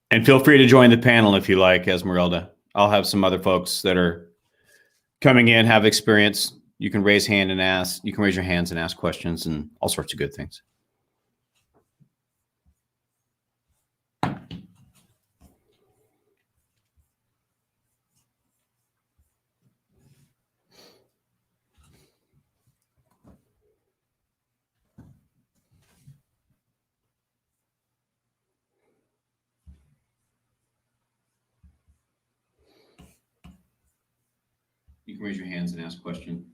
And feel free to join the panel if you like, Esmeralda. I'll have some other folks that are coming in, have experience. You can raise hand and ask. You can raise your hands and ask questions and all sorts of good things. You can raise your hands and ask questions.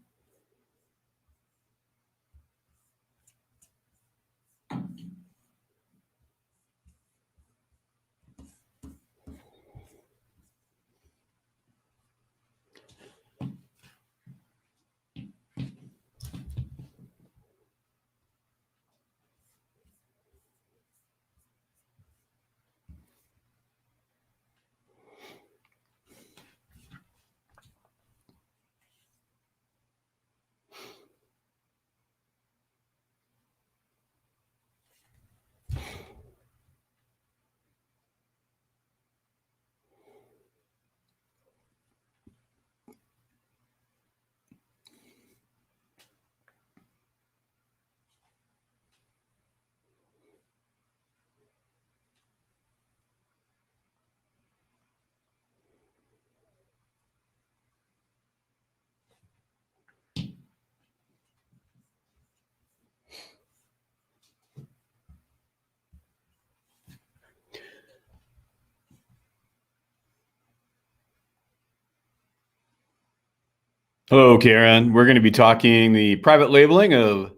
Hello, Karen. We're going to be talking the private labeling of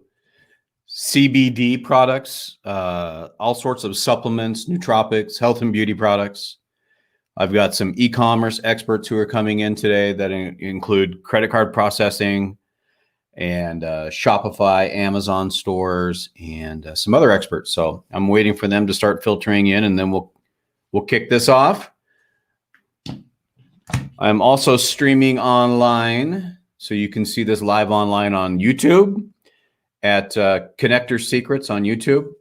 CBD products, all sorts of supplements, nootropics, health and beauty products. I've got some e-commerce experts who are coming in today that include credit card processing and Shopify, Amazon stores, and some other experts. So I'm waiting for them to start filtering in, and then we'll kick this off. I'm also streaming online, so you can see this live online on YouTube at Connector Secrets on YouTube,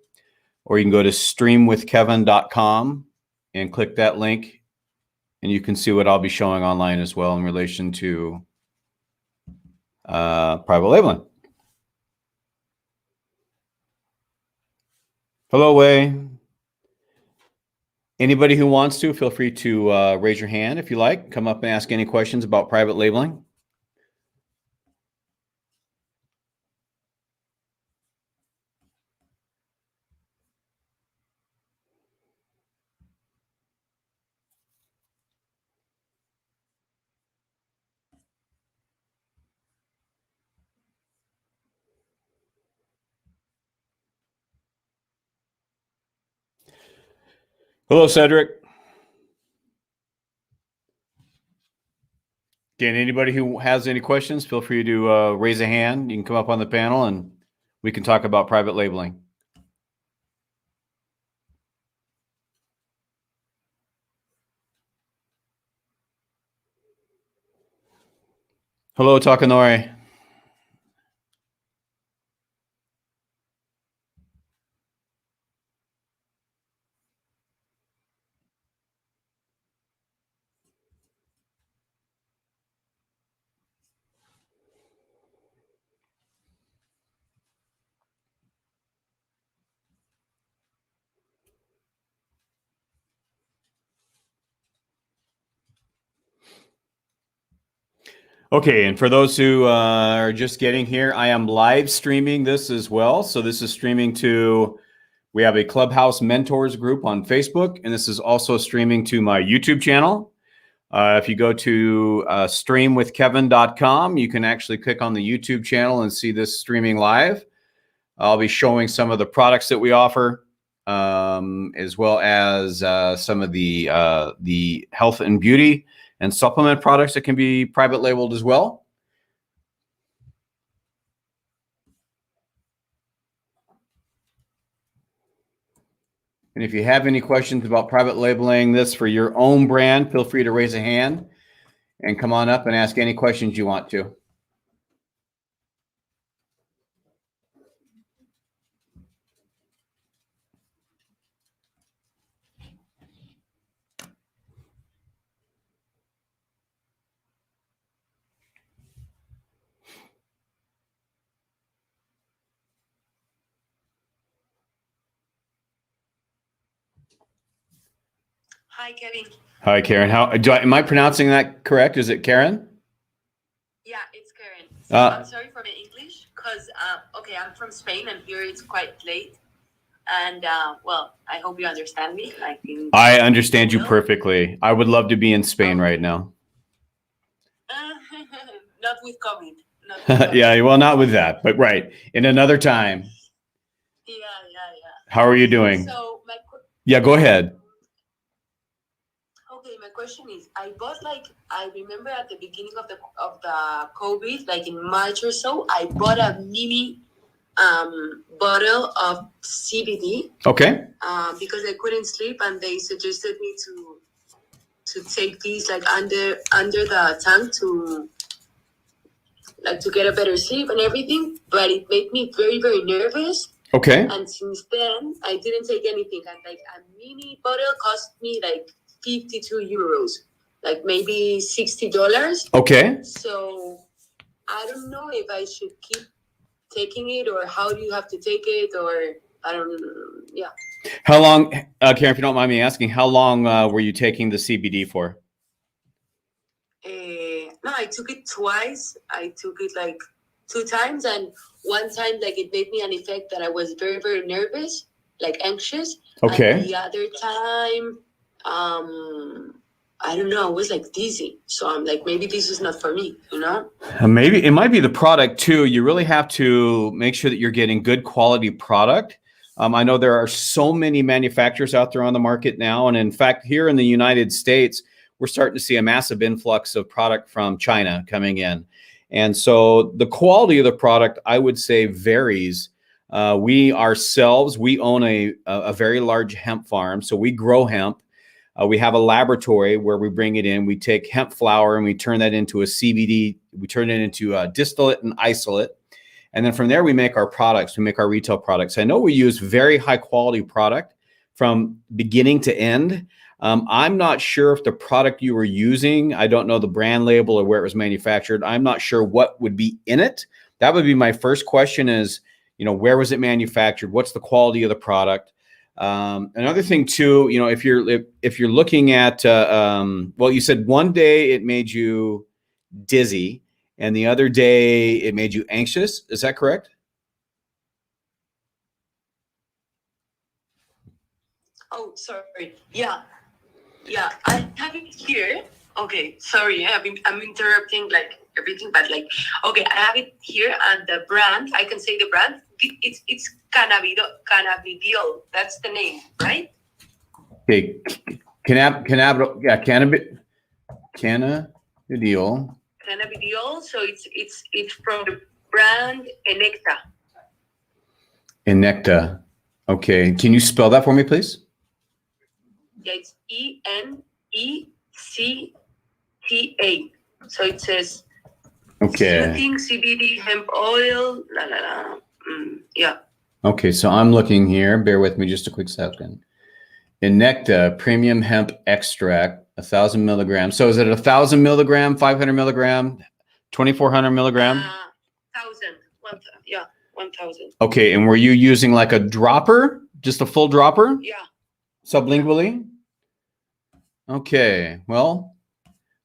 or you can go to streamwithkevin.com and click that link, and you can see what I'll be showing online as well in relation to private labeling. Hello, Wei. Anybody who wants to, feel free to raise your hand if you like. Come up and ask any questions about private labeling. Hello, Cedric. Again, anybody who has any questions, feel free to raise a hand. You can come up on the panel and we can talk about private labeling. Hello, Takanori. Okay, and for those who are just getting here, I am live streaming this as well. So this is streaming to, we have a Clubhouse Mentors group on Facebook, and this is also streaming to my YouTube channel. If you go to streamwithkevin.com, you can actually click on the YouTube channel and see this streaming live. I'll be showing some of the products that we offer, as well as some of the health and beauty and supplement products that can be private labeled as well. And if you have any questions about private labeling this for your own brand, feel free to raise a hand and come on up and ask any questions you want to. Hi, Kevin. Hi, Karen. Am I pronouncing that correct? Is it Karen? Yeah, it's Karen. So I'm sorry for my English, because okay, I'm from Spain, and here it's quite late. And well, I hope you understand me. I understand you perfectly. I would love to be in Spain right now. Not with COVID. Not with COVID. Yeah, well, not with that, but right in another time. Yeah. How are you doing? So yeah, go ahead. Okay, my question is, I remember at the beginning of the COVID, like in March or so, I bought a mini bottle of CBD. Okay. Because I couldn't sleep, and they suggested me to take these like under the tongue to get a better sleep and everything. But it made me very, very nervous. Okay. And since then, I didn't take anything. And like a mini bottle cost me like 52 euros, like maybe $60. Okay. So I don't know if I should keep taking it, or how do you have to take it, or I don't know. Yeah. How long, Karen, if you don't mind me asking, how long were you taking the CBD for? No, I took it twice. I took it like 2 times, and one time like it made me an effect that I was very, very nervous, like anxious. Okay. And the other time, I don't know, I was like dizzy. So I'm like, maybe this is not for me, you know? Maybe it might be the product too. You really have to make sure that you're getting good quality product. I know there are so many manufacturers out there on the market now. And in fact, here in the United States, we're starting to see a massive influx of product from China coming in. And so the quality of the product, I would say, varies. We ourselves, we own a very large hemp farm. So we grow hemp. We have a laboratory where we bring it in. We take hemp flower and we turn that into a CBD. We turn it into a distillate and isolate. And then from there, we make our products. We make our retail products. I know we use very high quality product from beginning to end. I'm not sure if the product you were using, I don't know the brand label or where it was manufactured. I'm not sure what would be in it. That would be my first question is, where was it manufactured? What's the quality of the product? Another thing too, if you're looking at, well, you said one day it made you dizzy and the other day it made you anxious. Is that correct? Oh, sorry. Yeah. I have it here. Okay. Sorry. I'm interrupting like everything, but like, okay, I have it here, and the brand, I can say the brand. It's cannabidiol. That's the name, right? Okay. Cannabidiol. Cannabidiol. So it's from the brand Enecta. Enecta. Okay. Can you spell that for me, please? Yeah, it's ENECTA. So it says soothing CBD hemp oil. Yeah. Okay, so I'm looking here. Bear with me just a quick second. Enecta premium hemp extract, 1,000 milligrams. So is it 1,000 milligram, 500 milligram, 2,400 milligram? 1,000. 1,000. Okay, and were you using like a dropper, just a full dropper? Yeah. Sublingually? Okay, well,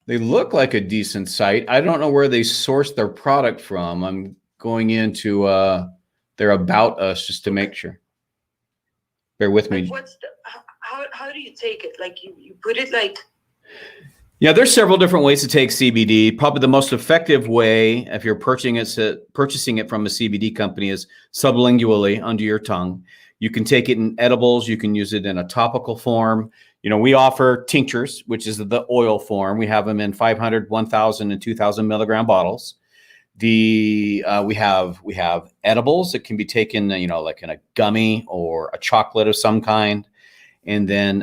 they look like a decent site. I don't know where they source their product from. I'm going into their About Us just to make sure. Bear with me. How do you take it? Like you put it like... Yeah, there's several different ways to take CBD. Probably the most effective way, if you're purchasing it from a CBD company, is sublingually under your tongue. You can take it in edibles. You can use it in a topical form. We offer tinctures, which is the oil form. We have them in 500, 1,000, and 2,000 milligram bottles. We have edibles that can be taken, like in a gummy or a chocolate of some kind. And then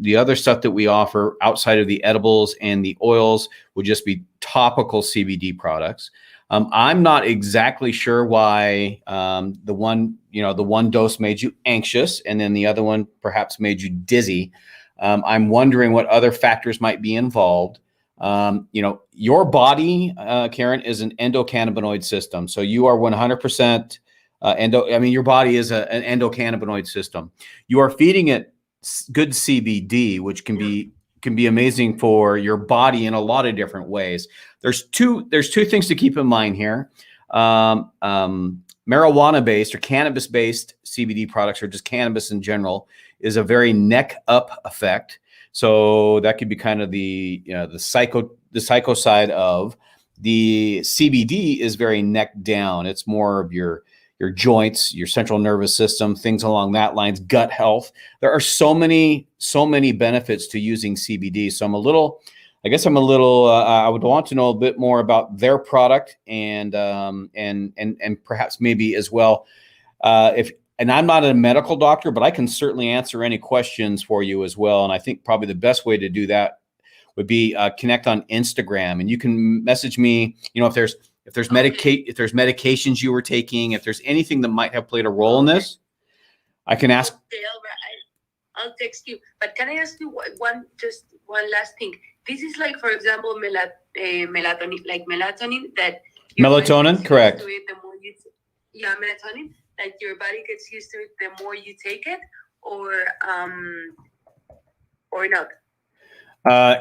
the other stuff that we offer outside of the edibles and the oils would just be topical CBD products. I'm not exactly sure why the one dose made you anxious and then the other one perhaps made you dizzy. I'm wondering what other factors might be involved. Your body, Karen, is an endocannabinoid system. So you are 100% your body is an endocannabinoid system. You are feeding it good CBD, which can be amazing for your body in a lot of different ways. There's two things to keep in mind here. Marijuana-based or cannabis-based CBD products, or just cannabis in general, is a very neck up effect. So that could be kind of the psycho side of the CBD is very neck down. It's more of your joints, your central nervous system, things along that lines, gut health. There are so many benefits to using CBD. So I would want to know a bit more about their product and perhaps maybe as well, and I'm not a medical doctor, but I can certainly answer any questions for you as well. And I think probably the best way to do that would be connect on Instagram, and you can message me, if there's medications you were taking, if there's anything that might have played a role in this, I can ask. Okay, I'll text you. But can I ask you one last thing? This is like, for example, melatonin, that melatonin, correct? Melatonin. Like your body gets used to it the more you take it, or not?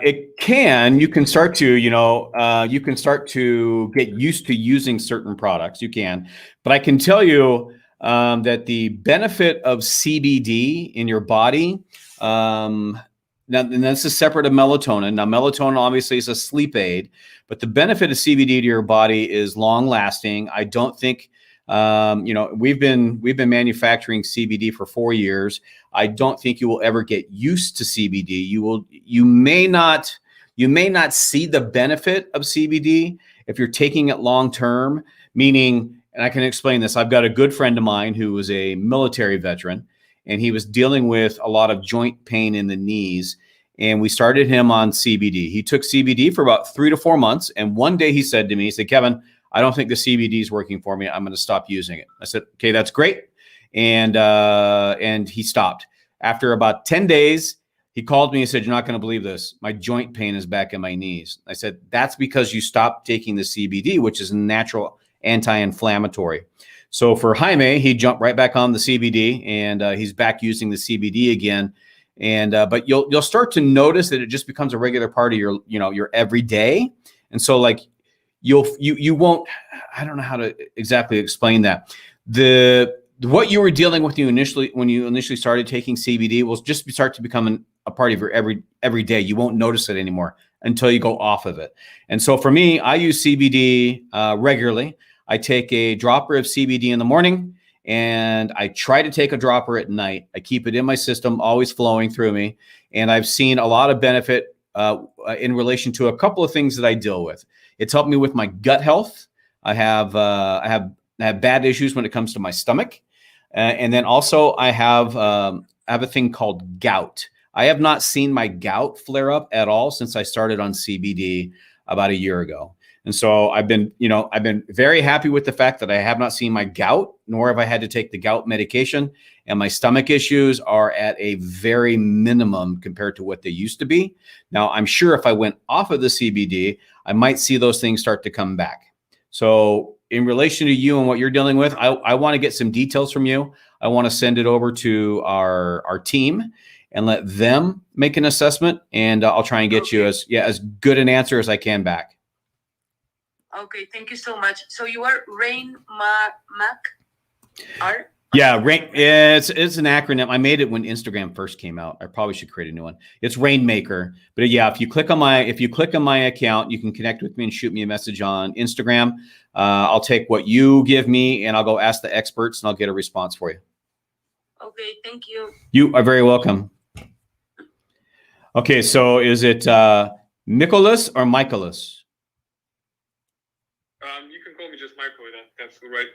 It can. You can start to, get used to using certain products. You can, but I can tell you that the benefit of CBD in your body, now, and this is separate of melatonin. Now, melatonin obviously is a sleep aid, but the benefit of CBD to your body is long lasting. I don't think. We've been manufacturing CBD for 4 years. I don't think you will ever get used to CBD. You may not see the benefit of CBD if you're taking it long term, meaning, and I can explain this. I've got a good friend of mine who was a military veteran, and he was dealing with a lot of joint pain in the knees. And we started him on CBD. He took CBD for about 3 to 4 months. And one day he said to me, Kevin, I don't think the CBD is working for me. I'm going to stop using it. I said, okay, that's great. And he stopped. After about 10 days, he called me and said, you're not going to believe this. My joint pain is back in my knees. I said, that's because you stopped taking the CBD, which is a natural anti-inflammatory. So for Jaime, he jumped right back on the CBD, and he's back using the CBD again. And but you'll start to notice that it just becomes a regular part of your everyday. And so like, you won't, I don't know how to exactly explain that. What you were dealing with when you initially started taking CBD will just start to become a part of your every day. You won't notice it anymore until you go off of it. And so for me, I use CBD regularly. I take a dropper of CBD in the morning, and I try to take a dropper at night. I keep it in my system, always flowing through me. And I've seen a lot of benefit in relation to a couple of things that I deal with. It's helped me with my gut health. I have bad issues when it comes to my stomach, and then also I have a thing called gout. I have not seen my gout flare up at all since I started on CBD about a year ago, and so I've been very happy with the fact that I have not seen my gout, nor have I had to take the gout medication, and my stomach issues are at a very minimum compared to what they used to be. Now, I'm sure if I went off of the CBD, I might see those things start to come back. So in relation to you and what you're dealing with, I want to get some details from you. I want to send it over to our team and let them make an assessment, and I'll try and get you as good an answer as I can back. Okay, thank you so much. So you are Rain Mac Art? Yeah, Rain. It's an acronym. I made it when Instagram first came out. I probably should create a new one. It's Rainmaker. But yeah, if you click on my account, you can connect with me and shoot me a message on Instagram. I'll take what you give me, and I'll go ask the experts, and I'll get a response for you. Okay, thank you. You are very welcome. Okay, so is it Nicholas or Michaelis? You can call me just Michael. That's right.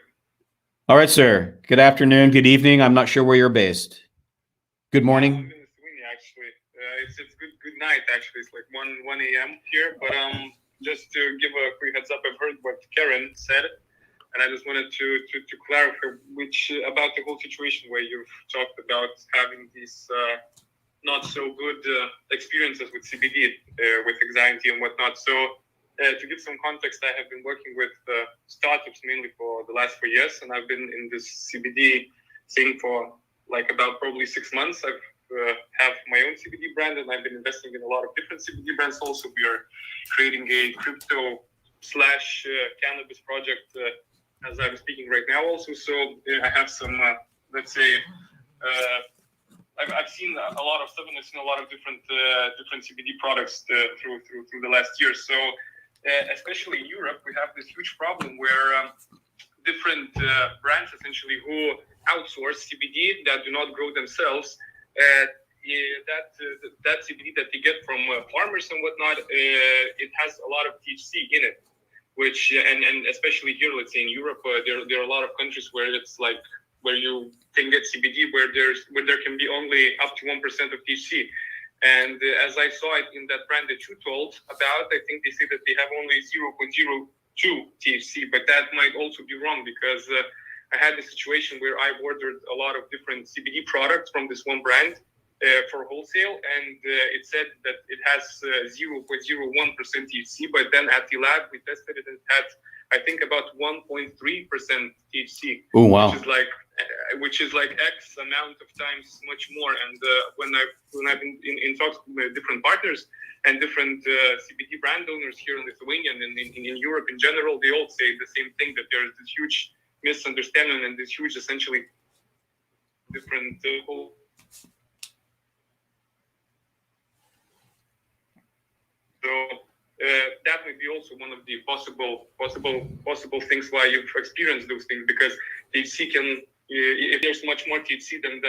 All right, sir. Good afternoon. Good evening. I'm not sure where you're based. Good morning. I'm in Lithuania, actually. It's good night, actually. It's like 1 a.m. here. But just to give a quick heads up, I've heard what Karen said, and I just wanted to clarify about the whole situation where you've talked about having these not so good experiences with CBD, with anxiety and whatnot. So to give some context, I have been working with startups mainly for the last 4 years, and I've been in this CBD thing for like about probably 6 months. I've have my own CBD brand, and I've been investing in a lot of different CBD brands. Also, we are creating a crypto slash cannabis project as I'm speaking right now. Also, so I have some, let's say, I've seen a lot of stuff, and I've seen a lot of different CBD products through the last year. So, especially in Europe, we have this huge problem where different brands essentially who outsource CBD that do not grow themselves, that CBD that they get from farmers and whatnot, it has a lot of THC in it, which and especially here, let's say in Europe, there are a lot of countries where it's like where you can get CBD where there can be only up to 1% of THC. And as I saw it in that brand that you told about, I think they say that they have only 0.02 THC, but that might also be wrong because I had a situation where I ordered a lot of different CBD products from this one brand for wholesale, and it said that it has 0.01% THC, but then at the lab we tested it and it had, I think, about 1.3% THC. Oh wow! Which is like X amount of times much more. And when I've been in talks with different partners and different CBD brand owners here in Lithuania and in Europe in general, they all say the same thing, that there is this huge misunderstanding and this huge, essentially, different. So that may be also one of the possible things why you've experienced those things, because THC can, if there's much more THC than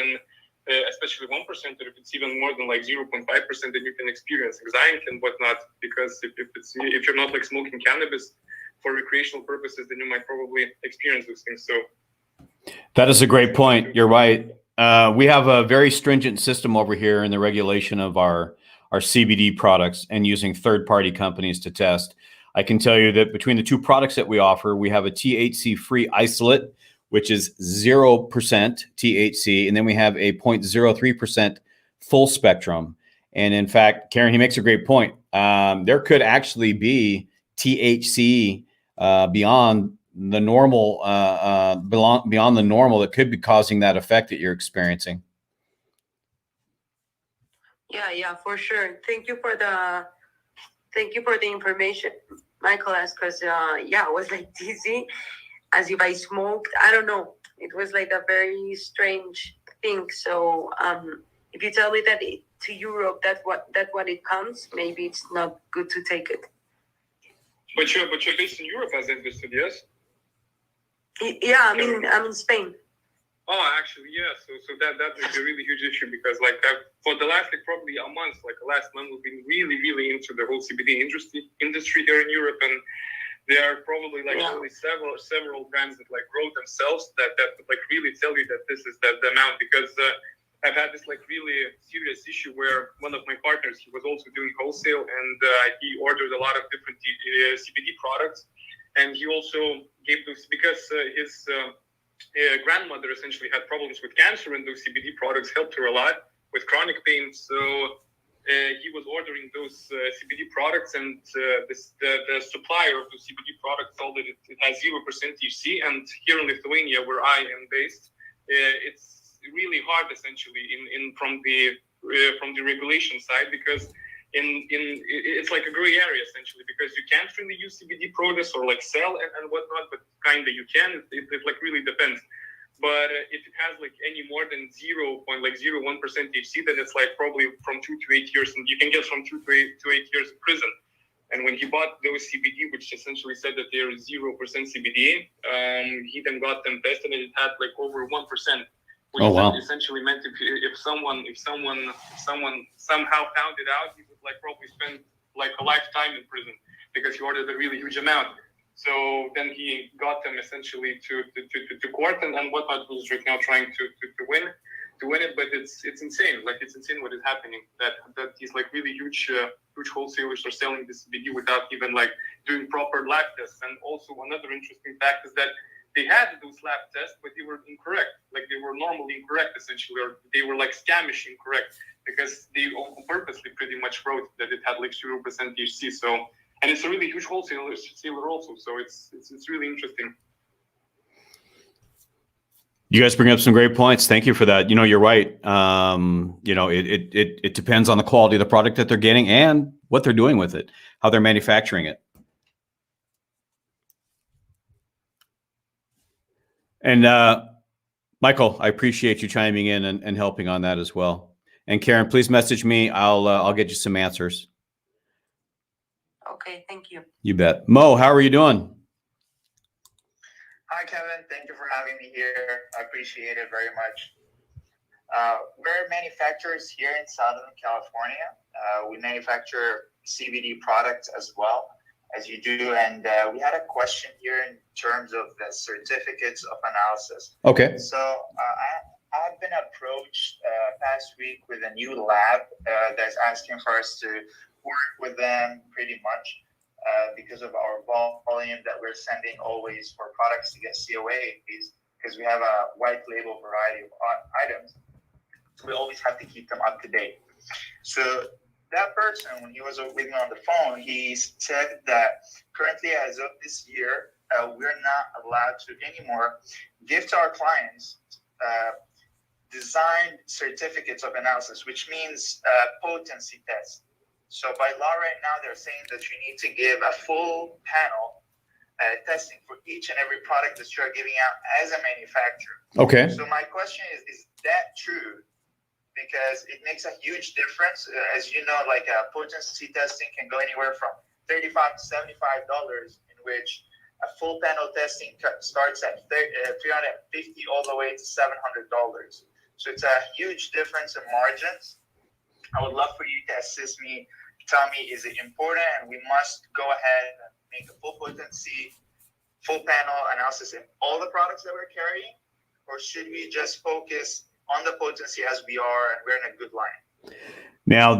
especially 1%, or if it's even more than like 0.5%, then you can experience anxiety and whatnot. Because if you're not like smoking cannabis for recreational purposes, then you might probably experience those things. So that is a great point. You're right. We have a very stringent system over here in the regulation of our CBD products and using third-party companies to test. I can tell you that between the two products that we offer, we have a THC-free isolate, which is 0% THC, and then we have a 0.03% full spectrum. And in fact, Karen, he makes a great point. There could actually be THC beyond the normal, beyond the normal, that could be causing that effect that you're experiencing. Yeah, for sure. Thank you for the information, Michael, because it was like dizzy, as if I smoked. I don't know. It was like a very strange thing. So if you tell me that to Europe, that what it comes, maybe it's not good to take it. But you're based in Europe, as I understood, yes? Yeah, I'm in Spain. Oh, actually, yeah. So that would be a really huge issue, because like for the last probably a month, like the last month, we've been really into the whole CBD industry here in Europe, and there are probably like only several brands that like grow themselves that would like really tell you that this is the amount. Because I've had this like really serious issue where one of my partners, he was also doing wholesale, and he ordered a lot of different CBD products, and he also gave those because his grandmother essentially had problems with cancer, and those CBD products helped her a lot with chronic pain. So he was ordering those CBD products, and the supplier of those CBD products told that it has 0% THC. And here in Lithuania, where I am based, it's really hard essentially from the regulation side, because it's like a gray area essentially, because you can't really use CBD products or like sell and whatnot, but kind of you can. It like really depends. But if it has like any more than 0.01% THC, then it's like probably from 2 to 8 years, and you can get from 2 to 8 years in prison. And when he bought those CBD, which essentially said that they're 0% CBD, he then got them tested, and it had like over 1%. Which essentially meant if someone somehow found it out, he would like probably spend like a lifetime in prison, because he ordered a really huge amount. So then he got them essentially to court and whatnot. Who's right now trying to win it, but it's insane. Like it's insane what is happening. That these like really huge wholesalers are selling this CBD without even like doing proper lab tests. And also another interesting fact is that they had those lab tests, but they were incorrect. Like they were normally incorrect essentially, or they were like scamish incorrect, because they purposely pretty much wrote that it had like 0% THC. So, and it's a really huge wholesaler also. So it's really interesting. You guys bring up some great points. Thank you for that. You're right. It depends on the quality of the product that they're getting and what they're doing with it, how they're manufacturing it. And Michael, I appreciate you chiming in and helping on that as well. And Karen, please message me. I'll get you some answers. Okay, thank you. You bet. Mo, how are you doing? Hi, Kevin. Thank you for having me here. I appreciate it very much. We're manufacturers here in Southern California. We manufacture CBD products as well, as you do. And we had a question here in terms of the certificates of analysis. Okay. So I have been approached past week with a new lab that's asking for us to work with them pretty much. Because of our volume that we're sending always for products to get COAs, because we have a white label variety of items, so we always have to keep them up to date. So that person, when he was with me on the phone, he said that currently, as of this year, we're not allowed to anymore give to our clients designed certificates of analysis, which means potency tests. So by law right now, they're saying that you need to give a full panel testing for each and every product that you're giving out as a manufacturer. Okay. So my question is that true? Because it makes a huge difference. As you know, like potency testing can go anywhere from $35 to $75, in which a full panel testing starts at $350 all the way to $700. So it's a huge difference in margins. I would love for you to assist me. Tell me, is it important and we must go ahead and make a full potency, full panel analysis in all the products that we're carrying? Or should we just focus on the potency as we are and we're in a good line? Now,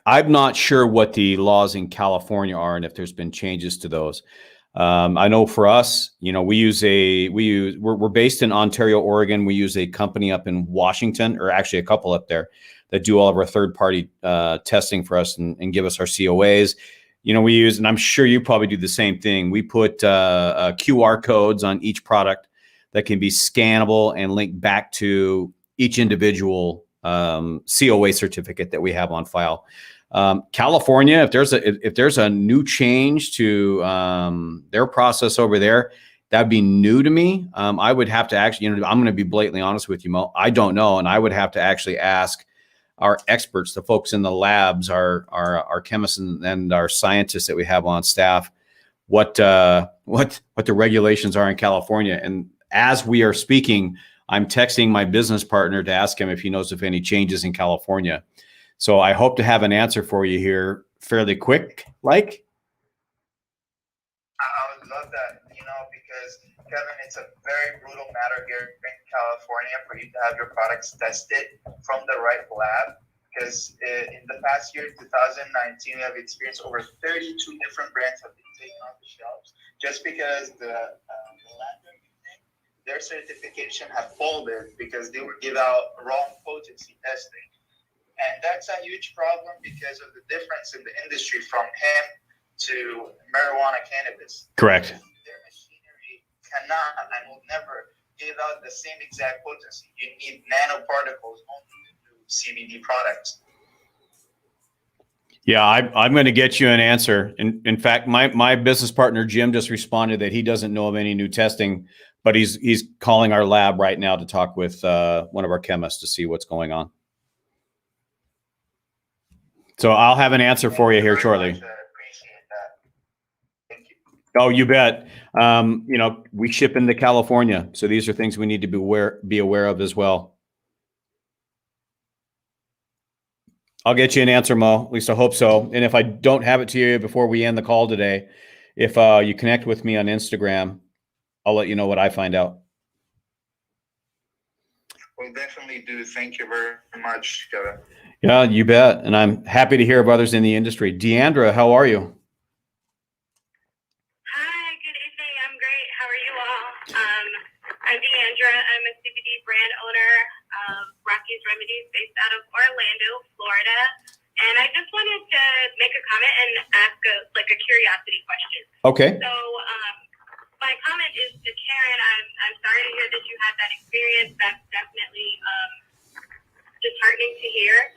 I'm not sure what the laws in California are and if there's been changes to those. I know for us, we're based in Ontario, Oregon. We use a company up in Washington, or actually a couple up there, that do all of our third-party testing for us and give us our COAs. We use, and I'm sure you probably do the same thing. We put QR codes on each product that can be scannable and linked back to each individual COA certificate that we have on file. California, if there's a new change to their process over there, that'd be new to me. I would have to actually, I'm going to be blatantly honest with you, Mo. I don't know, and I would have to actually ask our experts, the folks in the labs, our chemists and our scientists that we have on staff, what the regulations are in California. And as we are speaking, I'm texting my business partner to ask him if he knows of any changes in California. So I hope to have an answer for you here fairly quick. I would love that, because Kevin, it's a very brutal matter here in California for you to have your products tested from the right lab. Because in the past year, 2019, we have experienced over 32 different brands have been taken off the shelves just because the lab they're using, their certification have folded because they would give out wrong potency testing. And that's a huge problem because of the difference in the industry from hemp to marijuana cannabis. Correct. Their machinery cannot and will never give out the same exact potency. You need nanoparticles only to do CBD products. Yeah, I'm going to get you an answer. In fact, my business partner, Jim, just responded that he doesn't know of any new testing, but he's calling our lab right now to talk with one of our chemists to see what's going on. So I'll have an answer for you here shortly. I appreciate that. Thank you. Oh, you bet. We ship into California, so these are things we need to be aware of as well. I'll get you an answer, Mo. At least I hope so. And if I don't have it to you before we end the call today, if you connect with me on Instagram, I'll let you know what I find out. We'll definitely do. Thank you very much, Kevin. Yeah, you bet. And I'm happy to hear of others in the industry. Deandra, how are you? Hi, good evening. I'm great. How are you all? I'm Deandra. I'm a CBD brand owner of Rocky's Remedies based out of Orlando, Florida. And I just wanted to make a comment and ask a curiosity question. Okay. So my comment is to Karen. I'm sorry to hear that you had that experience. That's definitely disheartening to hear.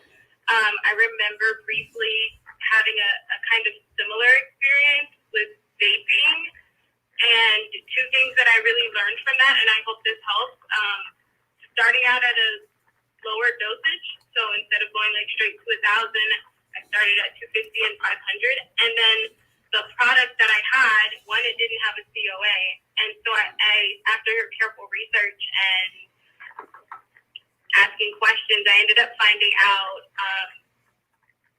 I remember briefly having a kind of similar experience with vaping, and two things that I really learned from that, and I hope this helps. Starting out at a lower dosage, so instead of going like straight to 1,000, I started at 250 and 500, and then the product that I had, one, it didn't have a COA, and so I after careful research and asking questions, I ended up finding out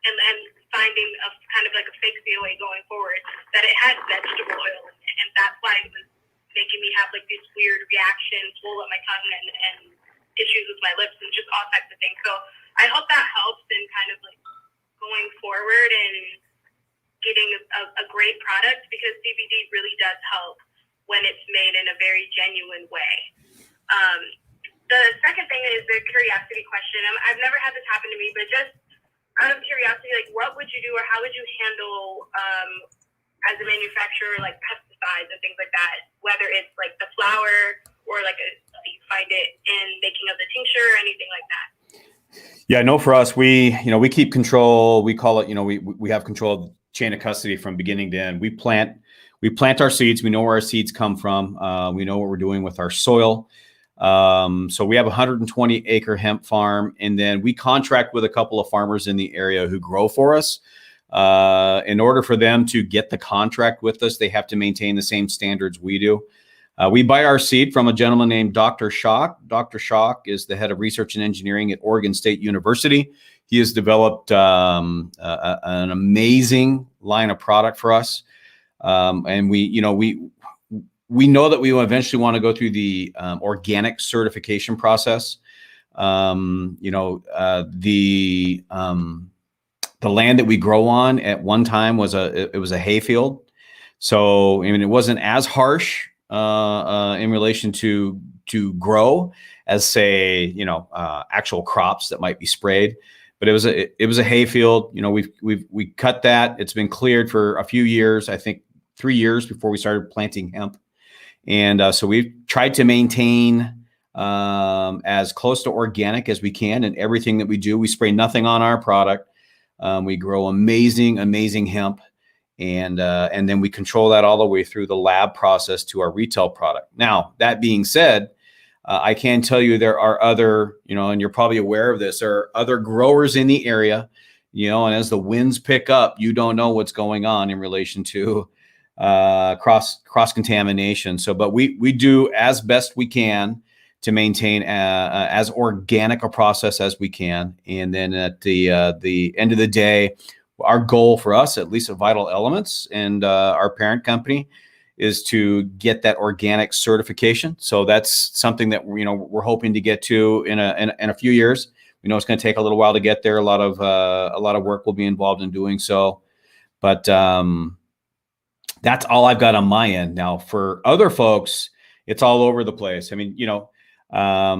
and finding a kind of like a fake COA going forward, that it had vegetable oil in it, and that's why it was making me have like these weird reactions, swole up my tongue, and issues with my lips, and just all types of things. So I hope that helps in kind of like going forward and getting a great product, because CBD really does help when it's made in a very genuine way. The second thing is the curiosity question. I've never had this happen to me, but just out of curiosity, like what would you do, or how would you handle as a manufacturer, like pesticides and things like that, whether it's like the flower or like you find it in making of the tincture or anything like that? Yeah, no, for us, we keep control. We call it, we have control of the chain of custody from beginning to end. We plant our seeds. We know where our seeds come from. We know what we're doing with our soil. So we have a 120 acre hemp farm, and then we contract with a couple of farmers in the area who grow for us. In order for them to get the contract with us, they have to maintain the same standards we do. We buy our seed from a gentleman named Dr. Schock. Dr. Schock is the head of research and engineering at Oregon State University. He has developed an amazing line of product for us. And we know that we will eventually want to go through the organic certification process. The land that we grow on at one time was a hay field. So, I mean, it wasn't as harsh in relation to grow as, say, actual crops that might be sprayed, but it was a hay field. We cut that. It's been cleared for a few years, I think 3 years before we started planting hemp. And so we've tried to maintain as close to organic as we can in everything that we do. We spray nothing on our product. We grow amazing hemp. And then we control that all the way through the lab process to our retail product. Now, that being said, I can tell you there are other, and you're probably aware of this, there are other growers in the area, and as the winds pick up, you don't know what's going on in relation to cross contamination. So, but we do as best we can to maintain as organic a process as we can. And then at the end of the day, our goal for us, at least at Vital Elements and our parent company, is to get that organic certification. So that's something that we're hoping to get to in a few years. We know it's going to take a little while to get there. A lot of work will be involved in doing so. But that's all I've got on my end. Now, for other folks, it's all over the place. I mean, I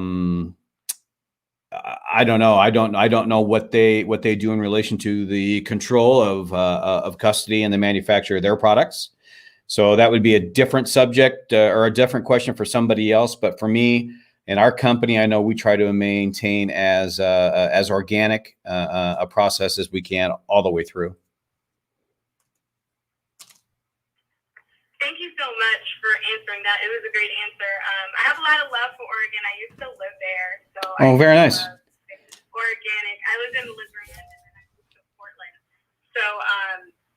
don't know. I don't know what they do in relation to the control of custody and the manufacture of their products. So that would be a different subject or a different question for somebody else. But for me and our company, I know we try to maintain as organic a process as we can all the way through. Thank you so much for answering that. It was a great answer. I have a lot of love for Oregon. I used to live there. So very nice. Organic. I lived in Lisbon and then I moved to Portland. So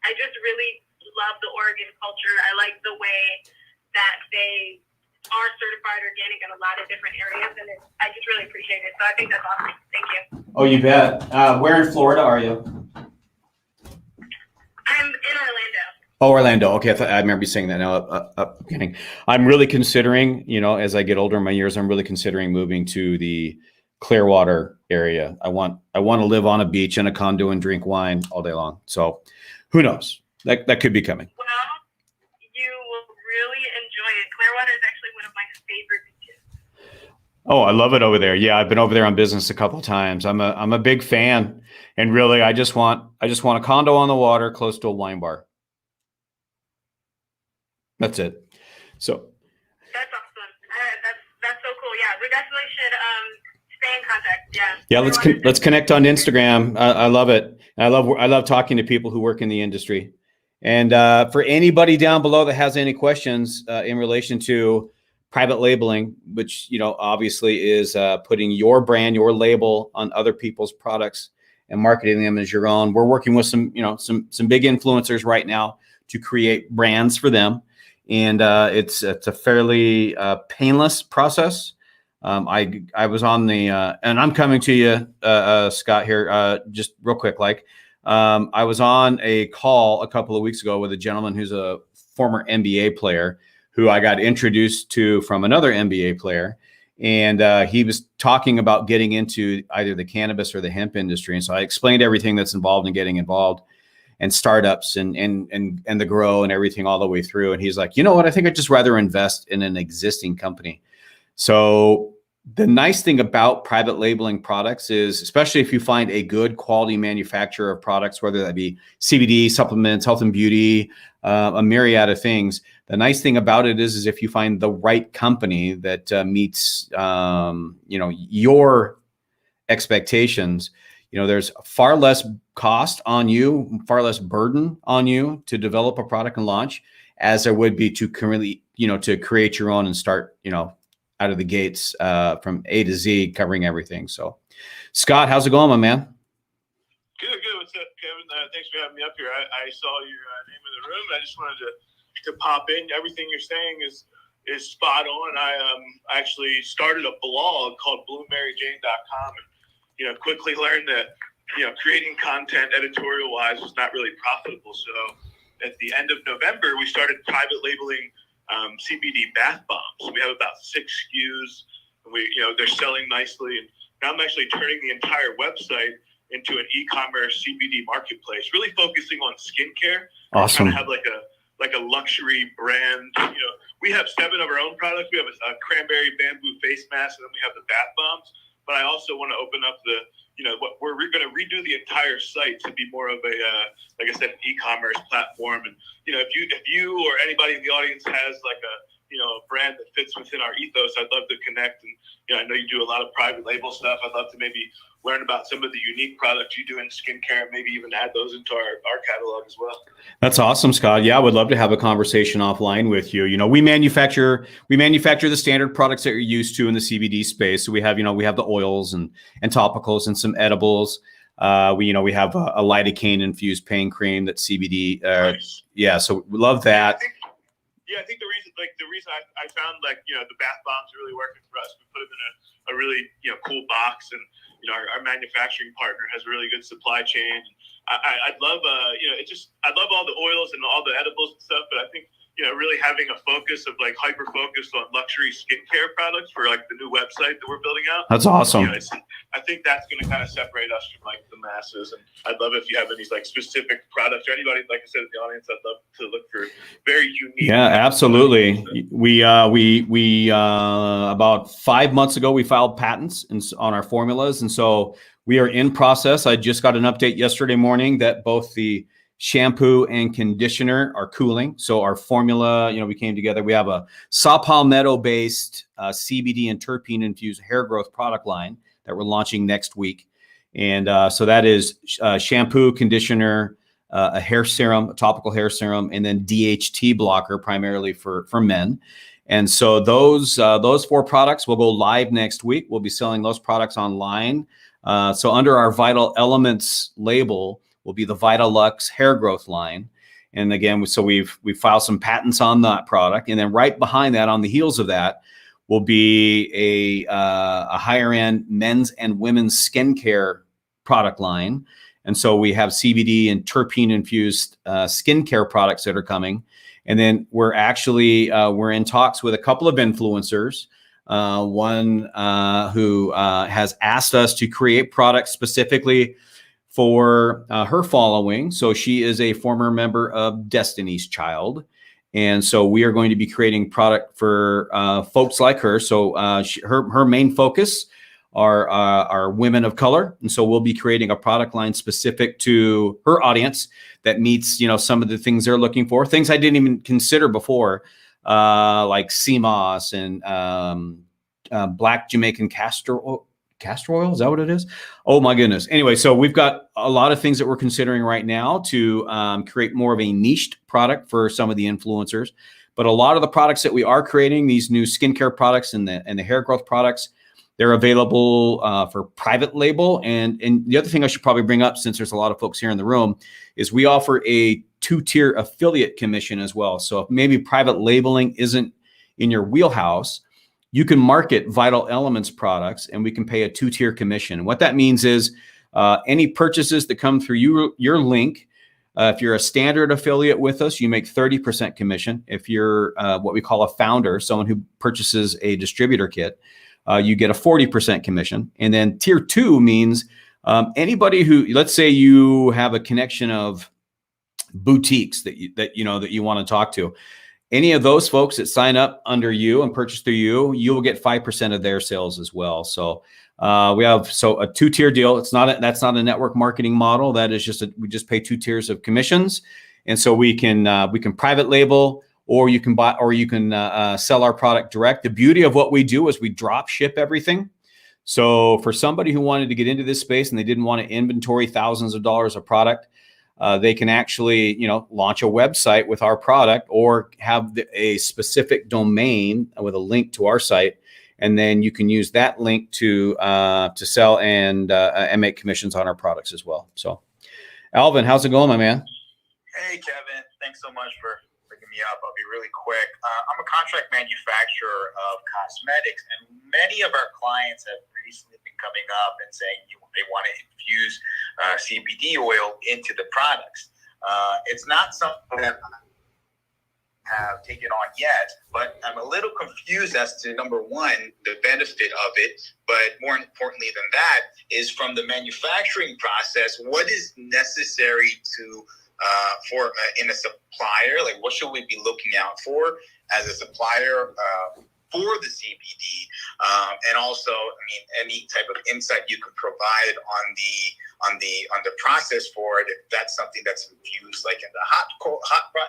I just really love the Oregon culture. I like the way that they are certified organic in a lot of different areas, and I just really appreciate it. So I think that's awesome. Thank you. Oh, you bet. Where in Florida are you? I'm in Orlando. Oh, Orlando. Okay. I remember you saying that now up beginning. I'm really considering, as I get older in my years, I'm really considering moving to the Clearwater area. I want to live on a beach in a condo and drink wine all day long. So who knows? That could be coming. Well, you will really enjoy it. Clearwater is actually one of my favorite beaches. Oh, I love it over there. Yeah, I've been over there on business a couple of times. I'm a big fan, and really, I just want a condo on the water close to a wine bar. That's it. So That's awesome. That's so cool. Yeah, we definitely should stay in contact. Yeah. yeah, let's connect on Instagram. I love it. I love talking to people who work in the industry. And for anybody down below that has any questions in relation to private labeling, which obviously is putting your brand, your label on other people's products and marketing them as your own. We're working with some big influencers right now to create brands for them, and it's a fairly painless process. I was on the and I'm coming to you, Scott, here just real quick. I was on a call a couple of weeks ago with a gentleman who's a former NBA player who I got introduced to from another NBA player. And he was talking about getting into either the cannabis or the hemp industry. And so I explained everything that's involved in getting involved, and startups and the grow and everything all the way through. And he's like, you know what? I think I'd just rather invest in an existing company. So the nice thing about private labeling products is, especially if you find a good quality manufacturer of products, whether that be CBD, supplements, health and beauty, a myriad of things. The nice thing about it is if you find the right company that meets, your expectations, there's far less cost on you, far less burden on you to develop a product and launch, as there would be to currently, to create your own and start, out of the gates from A to Z, covering everything. So, Scott, how's it going, my man? Good. What's up, Kevin? Thanks for having me up here. I saw your name in the room. I just wanted to pop in. Everything you're saying is spot on. I actually started a blog called BloomMaryJane.com, and quickly learned that creating content editorial wise was not really profitable. So at the end of November, we started private labeling CBD bath bombs. We have about 6 SKUs. They're selling nicely, and now I'm actually turning the entire website into an e-commerce CBD marketplace, really focusing on skincare. Awesome. Trying to have like a luxury brand. We have 7 of our own products. We have a cranberry bamboo face mask, and then we have the bath bombs. But I also want to open up we're going to redo the entire site to be more of a, like I said, an e-commerce platform. And if you or anybody in the audience has a brand that fits within our ethos, I'd love to connect. And I know you do a lot of private label stuff. I'd love to maybe learn about some of the unique products you do in skincare, and maybe even add those into our catalog as well. That's awesome, Scott. Yeah, I would love to have a conversation offline with you. We manufacture the standard products that you're used to in the CBD space. So we have the oils and topicals and some edibles. We have a lidocaine infused pain cream that's CBD. Nice. Yeah, so we love that. I think the reason I found the bath bombs are really working for us. We put them in a really cool box, and our manufacturing partner has a really good supply chain. I'd love I love all the oils and all the edibles and stuff, but I think really having a focus of hyper focused on luxury skincare products for the new website that we're building out. That's awesome. I think that's going to kind of separate us from the masses. And I'd love if you have any specific products, or anybody, like I said, in the audience, I'd love to look for very unique. Yeah, absolutely. We about 5 months ago, we filed patents on our formulas. And so we are in process. I just got an update yesterday morning that both the shampoo and conditioner are cooling. So our formula, we came together. We have a saw palmetto based CBD and terpene infused hair growth product line that we're launching next week. And so that is shampoo, conditioner, a hair serum, a topical hair serum, and then DHT blocker primarily for men. And so those 4 products will go live next week. We'll be selling those products online. So under our Vital Elements label will be the Vitalux hair growth line. And again, so we've filed some patents on that product. And then right behind that, on the heels of that, will be a higher end men's and women's skincare product line. And so we have CBD and terpene infused skincare products that are coming. And then we're in talks with a couple of influencers. One who has asked us to create products specifically for her following. So she is a former member of Destiny's Child. And so we are going to be creating product for folks like her. So her main focus are women of color. And so we'll be creating a product line specific to her audience that meets, some of the things they're looking for, things I didn't even consider before. like sea moss and black Jamaican castor oil. Castor oil, is that what it is? Oh my goodness. Anyway, so we've got a lot of things that we're considering right now to create more of a niched product for some of the influencers. But a lot of the products that we are creating, these new skincare products and the hair growth products, they're available for private label. And the other thing I should probably bring up, since there's a lot of folks here in the room, is we offer a 2-tier affiliate commission as well. So if maybe private labeling isn't in your wheelhouse, you can market Vital Elements products and we can pay a 2-tier commission. And what that means is any purchases that come through your link, if you're a standard affiliate with us, you make 30% commission. If you're what we call a founder, someone who purchases a distributor kit, you get a 40% commission. And then tier 2 means anybody who, let's say you have a connection of boutiques that you want to talk to. Any of those folks that sign up under you and purchase through you, you will get 5% of their sales as well. So we have a 2-tier deal. That's not a network marketing model. That is just we just pay 2 tiers of commissions, and so we can private label, or you can buy, or you can sell our product direct. The beauty of what we do is we drop ship everything. So for somebody who wanted to get into this space and they didn't want to inventory thousands of dollars of product, they can actually, launch a website with our product or have a specific domain with a link to our site, and then you can use that link to sell and make commissions on our products as well. So, Alvin, how's it going, my man? Hey, Kevin. Thanks so much for picking me up. I'll be really quick. I'm a contract manufacturer of cosmetics, and many of our clients have recently been coming up and saying they want to infuse CBD oil into the products. It's not something that I have taken on yet, but I'm a little confused as to, number one, the benefit of it, but more importantly than that is from the manufacturing process, what is necessary to in a supplier? Like, what should we be looking out for as a supplier for the CBD? And also, any type of insight you can provide on the process for it, if that's something that's infused like in the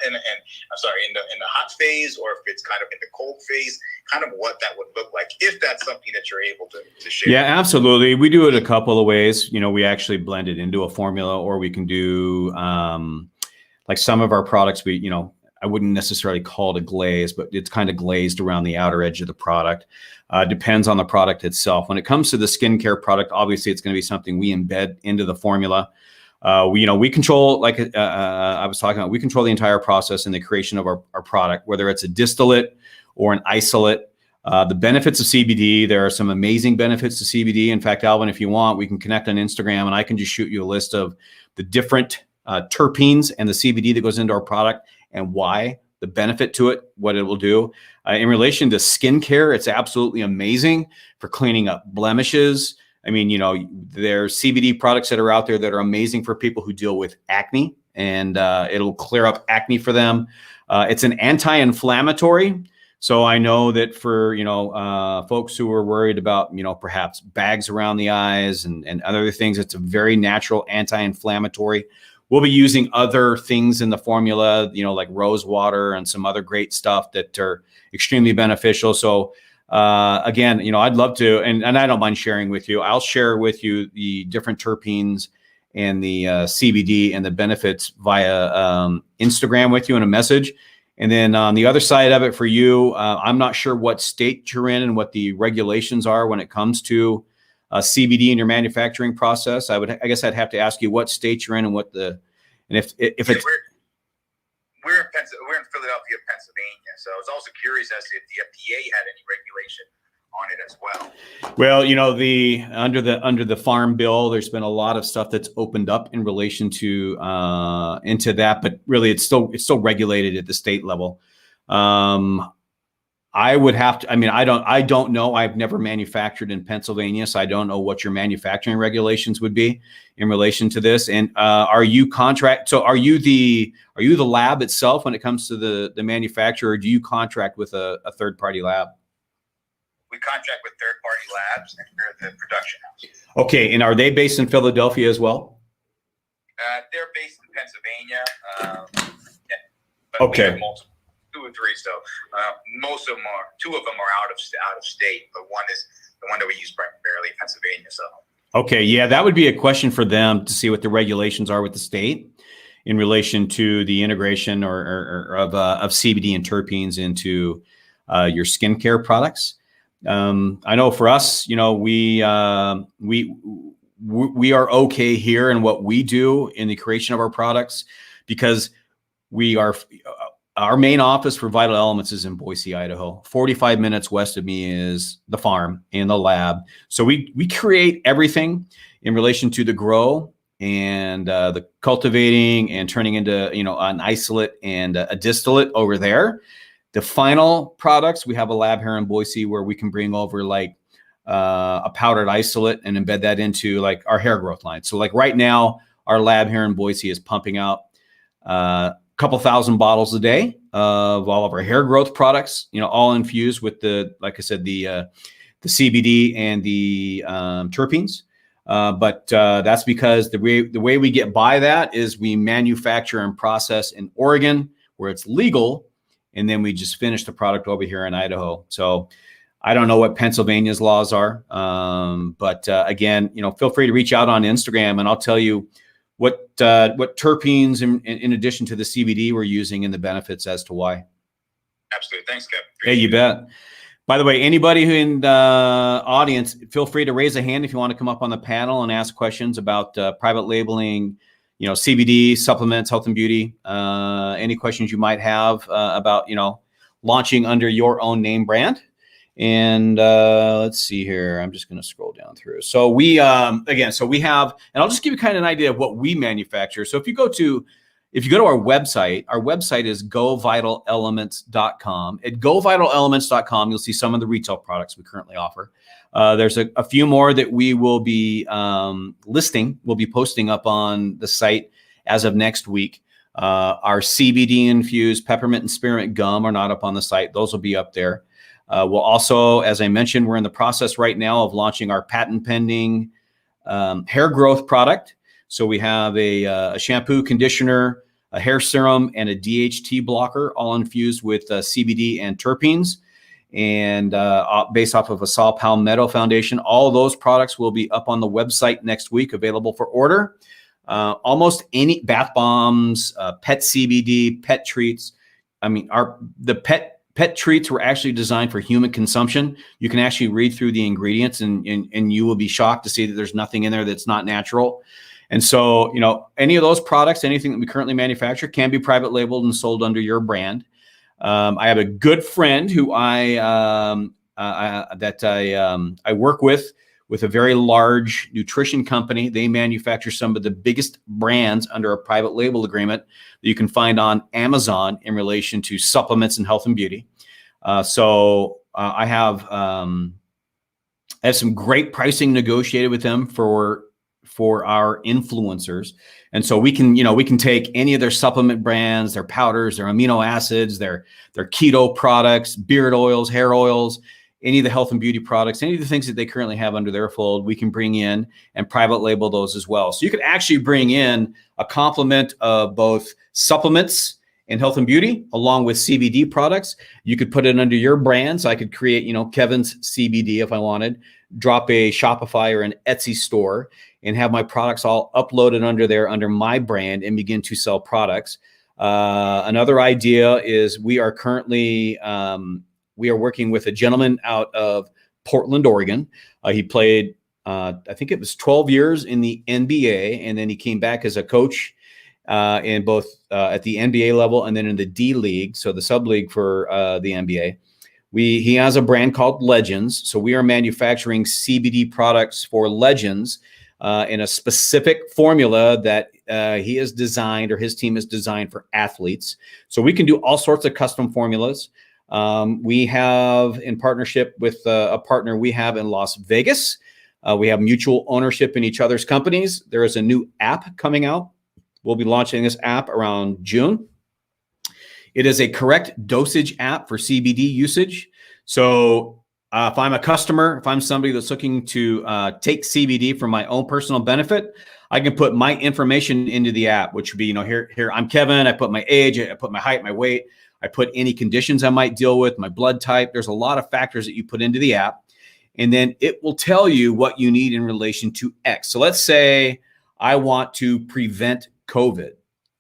in the hot phase, or if it's kind of in the cold phase, kind of what that would look like, if that's something that you're able to share. Yeah, absolutely. We do it a couple of ways. We actually blend it into a formula, or we can do like some of our products, I wouldn't necessarily call it a glaze, but it's kind of glazed around the outer edge of the product. Depends on the product itself. When it comes to the skincare product, obviously it's going to be something we embed into the formula. We control, like I was talking about, we control the entire process in the creation of our product, whether it's a distillate or an isolate. The benefits of CBD, there are some amazing benefits to CBD. In fact, Alvin, if you want, we can connect on Instagram and I can just shoot you a list of the different terpenes and the CBD that goes into our product and why, the benefit to it, what it will do. In relation to skincare, it's absolutely amazing for cleaning up blemishes. There's CBD products that are out there that are amazing for people who deal with acne, and it'll clear up acne for them. It's an anti-inflammatory. So I know that for, folks who are worried about, perhaps bags around the eyes and other things, it's a very natural anti-inflammatory. We'll be using other things in the formula, like rose water and some other great stuff that are extremely beneficial. So again, I'd love to, and I don't mind sharing with you. I'll share with you the different terpenes and the CBD and the benefits via Instagram with you in a message. And then on the other side of it for you, I'm not sure what state you're in and what the regulations are when it comes to CBD in your manufacturing process. I guess I'd have to ask you what state you're in and if it's. We're in Philadelphia, Pennsylvania. So I was also curious as to if the FDA had any regulation on it as well. Well, under the Farm Bill, there's been a lot of stuff that's opened up in relation to into that, but really it's still regulated at the state level. I would have to, I don't know. I've never manufactured in Pennsylvania, so I don't know what your manufacturing regulations would be in relation to this. And are you the lab itself when it comes to the manufacturer, or do you contract with a third-party lab? We contract with third-party labs, and we're the production house. Okay, and are they based in Philadelphia as well? They're based in Pennsylvania. Okay. 2 or 3. So most of them are, 2 of them are out of state, but one is the one that we use primarily in Pennsylvania. So. Okay, yeah, that would be a question for them to see what the regulations are with the state in relation to the integration of CBD and terpenes into your skincare products. I know for us, you know, we are okay here in what we do in the creation of our products, because we are our main office for Vital Elements is in Boise, Idaho. 45 minutes west of me is the farm and the lab. So we create everything in relation to the grow and the cultivating and turning into, you know, an isolate and a distillate over there. The final products, we have a lab here in Boise where we can bring over like a powdered isolate and embed that into like our hair growth line. So like right now, our lab here in Boise is pumping out couple thousand bottles a day of all of our hair growth products, you know, all infused with the, like I said, the CBD and the terpenes. But that's because the way we get by that is we manufacture and process in Oregon where it's legal, and then we just finish the product over here in Idaho. So I don't know what Pennsylvania's laws are, but again, you know, feel free to reach out on Instagram, and I'll tell you what terpenes in addition to the CBD we're using and the benefits as to why. Absolutely. Thanks, Kev. Hey, you bet. By the way, anybody who in the audience, feel free to raise a hand if you want to come up on the panel and ask questions about private labeling, you know, CBD, supplements, health and beauty, any questions you might have about, you know, launching under your own name brand. And let's see here. I'm just going to scroll down through. So we, again, so we have, and I'll just give you kind of an idea of what we manufacture. So if you go to our website is govitalelements.com. At govitalelements.com, you'll see some of the retail products we currently offer. There's a few more that we will be listing. We'll be posting up on the site as of next week. Our CBD infused peppermint and spearmint gum are not up on the site. Those will be up there. We'll also, as I mentioned, we're in the process right now of launching our patent pending hair growth product. So we have a shampoo, conditioner, a hair serum, and a DHT blocker, all infused with CBD and terpenes, and based off of a saw palmetto foundation. All of those products will be up on the website next week, available for order. Almost any bath bombs, pet CBD, pet treats. I mean, the pet treats were actually designed for human consumption. You can actually read through the ingredients and you will be shocked to see that there's nothing in there that's not natural. And so, you know, any of those products, anything that we currently manufacture can be private labeled and sold under your brand. I have a good friend who I work with a very large nutrition company. They manufacture some of the biggest brands under a private label agreement that you can find on Amazon in relation to supplements and health and beauty. So I have some great pricing negotiated with them for our influencers. And so we can take any of their supplement brands, their powders, their amino acids, their keto products, beard oils, hair oils, any of the health and beauty products, any of the things that they currently have under their fold, we can bring in and private label those as well. So you could actually bring in a complement of both supplements and health and beauty along with CBD products. You could put it under your brand. So I could create, you know, Kevin's CBD if I wanted, drop a Shopify or an Etsy store and have my products all uploaded under there under my brand and begin to sell products. Another idea is we are currently, we are working with a gentleman out of Portland, Oregon. He played, I think it was 12 years in the NBA, and then he came back as a coach in both at the NBA level and then in the D League, so the sub league for the NBA. He has a brand called Legends, so we are manufacturing CBD products for Legends in a specific formula that he has designed, or his team has designed, for athletes. So we can do all sorts of custom formulas. We have, in partnership with a partner we have in Las Vegas, we have mutual ownership in each other's companies. There is a new app coming out. We'll be launching this app around June. It is a correct dosage app for CBD usage. So if I'm a customer, if I'm somebody that's looking to take CBD for my own personal benefit, I can put my information into the app, which would be, you know, here I'm Kevin. I put my age, I put my height, my weight. I put any conditions I might deal with, my blood type. There's a lot of factors that you put into the app. And then it will tell you what you need in relation to X. So let's say I want to prevent COVID.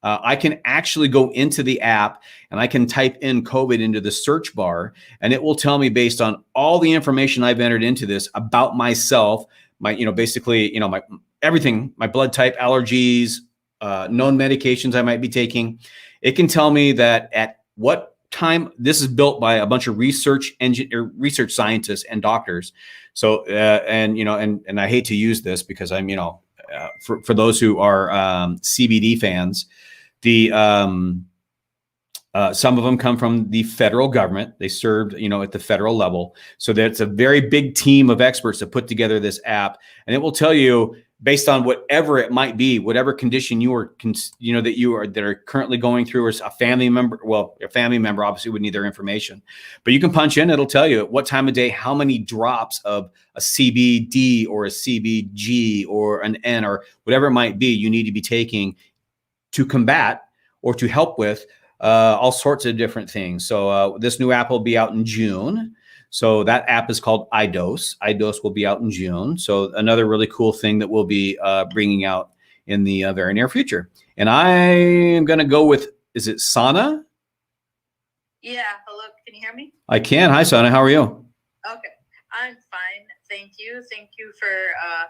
I can actually go into the app and I can type in COVID into the search bar, and it will tell me based on all the information I've entered into this about myself, my, basically, my everything, my blood type, allergies, known medications I might be taking. It can tell me that at what time. This is built by a bunch of research scientists and doctors. So, and I hate to use this because I'm, for those who are CBD fans, some of them come from the federal government. They served, at the federal level. So that's a very big team of experts that put together this app, and it will tell you based on whatever it might be, whatever condition that are currently going through, or a family member. Well, a family member obviously would need their information, but you can punch in. It'll tell you at what time of day, how many drops of a CBD or a CBG or an N or whatever it might be you need to be taking to combat or to help with all sorts of different things. So this new app will be out in June. So that app is called iDose. iDose will be out in June. So another really cool thing that we'll be bringing out in the very near future. And I am going to go with, is it Sana? Yeah. Hello. Can you hear me? I can. Hi, Sana. How are you? Okay. I'm fine. Thank you. Thank you for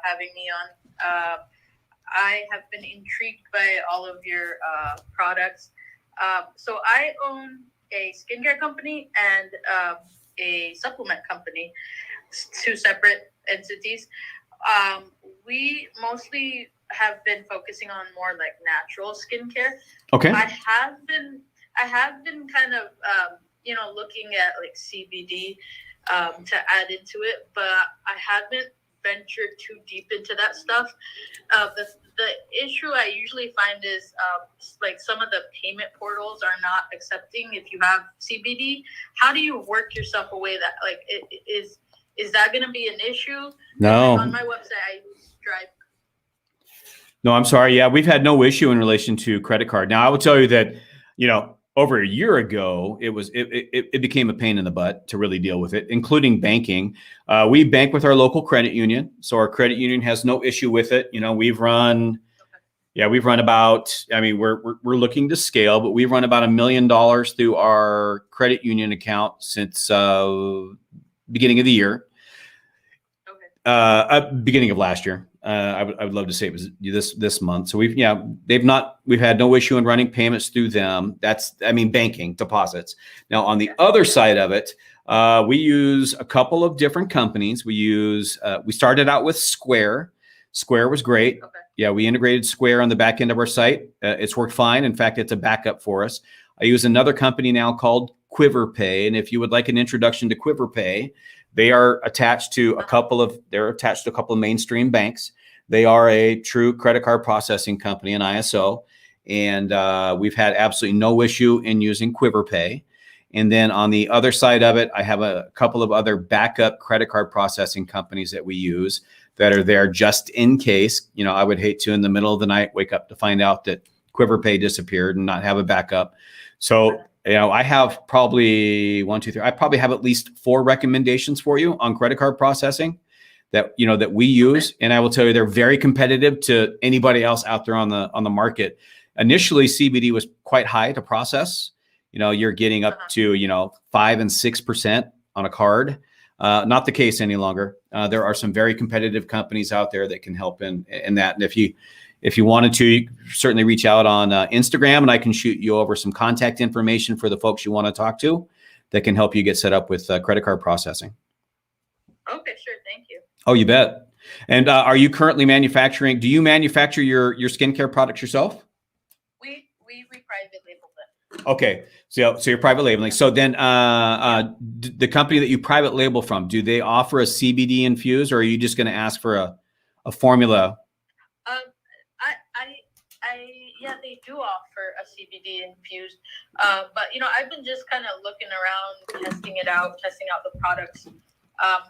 having me on. I have been intrigued by all of your products. So I own a skincare company and a supplement company, two separate entities. We mostly have been focusing on more like natural skincare. Okay. I have been kind of looking at like CBD to add into it, but I haven't ventured too deep into that stuff. The issue I usually find is like some of the payment portals are not accepting if you have CBD. How do you work yourself away that like is that going to be an issue? No. Like on my website, I use Stripe. No, I'm sorry. Yeah, we've had no issue in relation to credit card. Now, I will tell you that, over a year ago, it became a pain in the butt to really deal with it, including banking. We bank with our local credit union, so our credit union has no issue with it. We've run about. I mean, we're looking to scale, but we've run about $1 million through our credit union account since beginning of the year. Okay. Beginning of last year. I would love to say it was this month. So we've had no issue in running payments through them. Banking deposits. Now on the other side of it, we use a couple of different companies. We started out with Square. Square was great. Okay. Yeah, we integrated Square on the back end of our site. It's worked fine. In fact, it's a backup for us. I use another company now called QuiverPay. And if you would like an introduction to QuiverPay, they are attached to a couple of mainstream banks. They are a true credit card processing company, an ISO, and we've had absolutely no issue in using QuiverPay. And then on the other side of it, I have a couple of other backup credit card processing companies that we use that are there just in case. I would hate to in the middle of the night wake up to find out that QuiverPay disappeared and not have a backup. So I have probably I probably have at least 4 recommendations for you on credit card processing that we use. And I will tell you, they're very competitive to anybody else out there on the market. Initially, CBD was quite high to process. You're getting up to, 5 and 6% on a card. Not the case any longer. There are some very competitive companies out there that can help in that. And if you wanted to, you certainly reach out on Instagram, and I can shoot you over some contact information for the folks you want to talk to that can help you get set up with credit card processing. Okay, sure. Thank you. Oh, you bet. And are you currently manufacturing? Do you manufacture your skincare products yourself? We private label them. Okay, so you're private labeling. So then, the company that you private label from, do they offer a CBD infused, or are you just going to ask for a formula? Yeah, they do offer a CBD infused, but I've been just kind of looking around, testing out the products.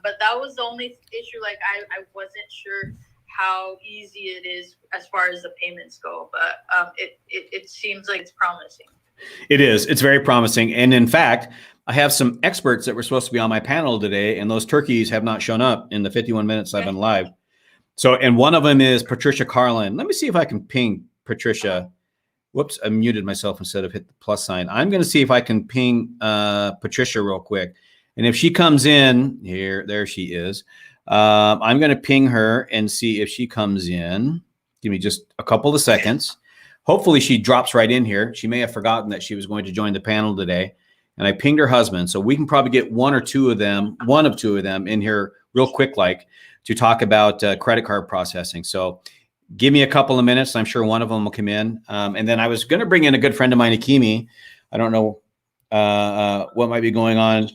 But that was the only issue. Like I wasn't sure how easy it is as far as the payments go, but it seems like it's promising. It is. It's very promising. And in fact, I have some experts that were supposed to be on my panel today, and those turkeys have not shown up in the 51 minutes I've been live. So, and one of them is Patricia Carlin. Let me see if I can ping Patricia. Whoops, I muted myself instead of hit the plus sign. I'm going to see if I can ping Patricia real quick. And if she comes in here, there she is. I'm going to ping her and see if she comes in. Give me just a couple of seconds. Hopefully she drops right in here. She may have forgotten that she was going to join the panel today. And I pinged her husband. So we can probably get one of two of them in here real quick, like to talk about credit card processing. So give me a couple of minutes. I'm sure one of them will come in. And then I was going to bring in a good friend of mine, Akimi. I don't know what might be going on.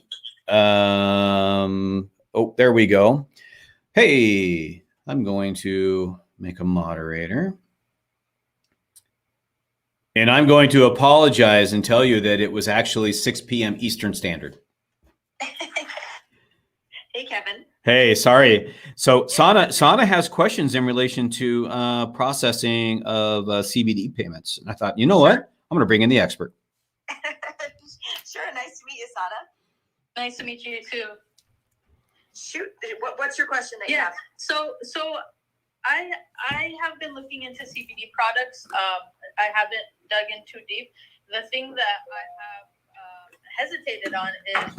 Oh, there we go. Hey, I'm going to make a moderator. And I'm going to apologize and tell you that it was actually 6 p.m. Eastern Standard. Hey, Kevin. Hey, sorry. So Sana has questions in relation to processing of CBD payments. And I thought, you know what? I'm going to bring in the expert. Sure. Nice to meet you, Sana. Nice to meet you too. Shoot. What's your question that you have? So I have been looking into CBD products. I haven't dug in too deep. The thing that I have hesitated on is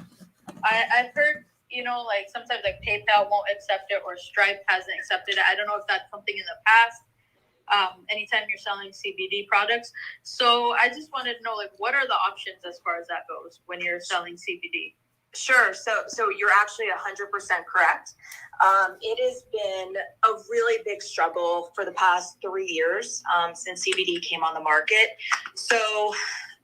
I've heard, like sometimes like PayPal won't accept it or Stripe hasn't accepted it. I don't know if that's something in the past. Anytime you're selling CBD products. So I just wanted to know, like, what are the options as far as that goes when you're selling CBD? Sure. So you're actually 100% correct. It has been a really big struggle for the past 3 years since CBD came on the market. So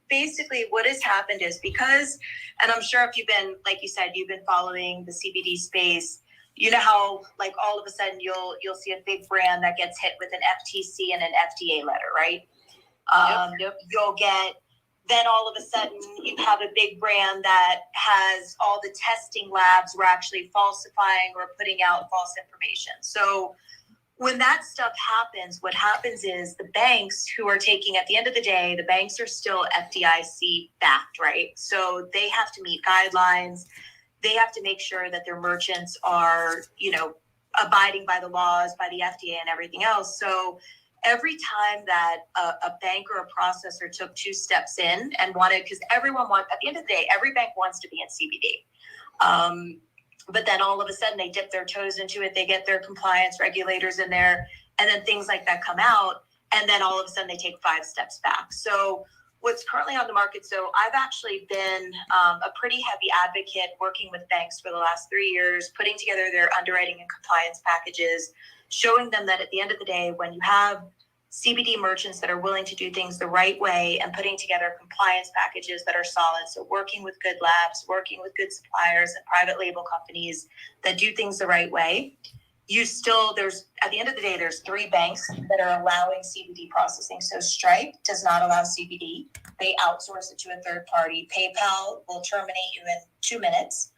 basically what has happened is because, and I'm sure if you've been, like you said, you've been following the CBD space, you know how like all of a sudden you'll see a big brand that gets hit with an FTC and an FDA letter, right? Yep. You'll get, then all of a sudden you have a big brand that has all the testing labs were actually falsifying or putting out false information. So when that stuff happens, what happens is the banks who are taking, at the end of the day, the banks are still FDIC backed, right? So they have to meet guidelines. They have to make sure that their merchants are, abiding by the laws, by the FDA and everything else. So every time that a bank or a processor took 2 steps in and wanted, because everyone wants, at the end of the day, every bank wants to be in CBD. But then all of a sudden they dip their toes into it. They get their compliance regulators in there, and then things like that come out. And then all of a sudden they take 5 steps back. So what's currently on the market. So I've actually been a pretty heavy advocate working with banks for the last 3 years, putting together their underwriting and compliance packages, showing them that at the end of the day, when you have CBD merchants that are willing to do things the right way and putting together compliance packages that are solid. So working with good labs, working with good suppliers and private label companies that do things the right way. There's at the end of the day, there's 3 banks that are allowing CBD processing. So Stripe does not allow CBD. They outsource it to a third party. PayPal will terminate you in 2 minutes.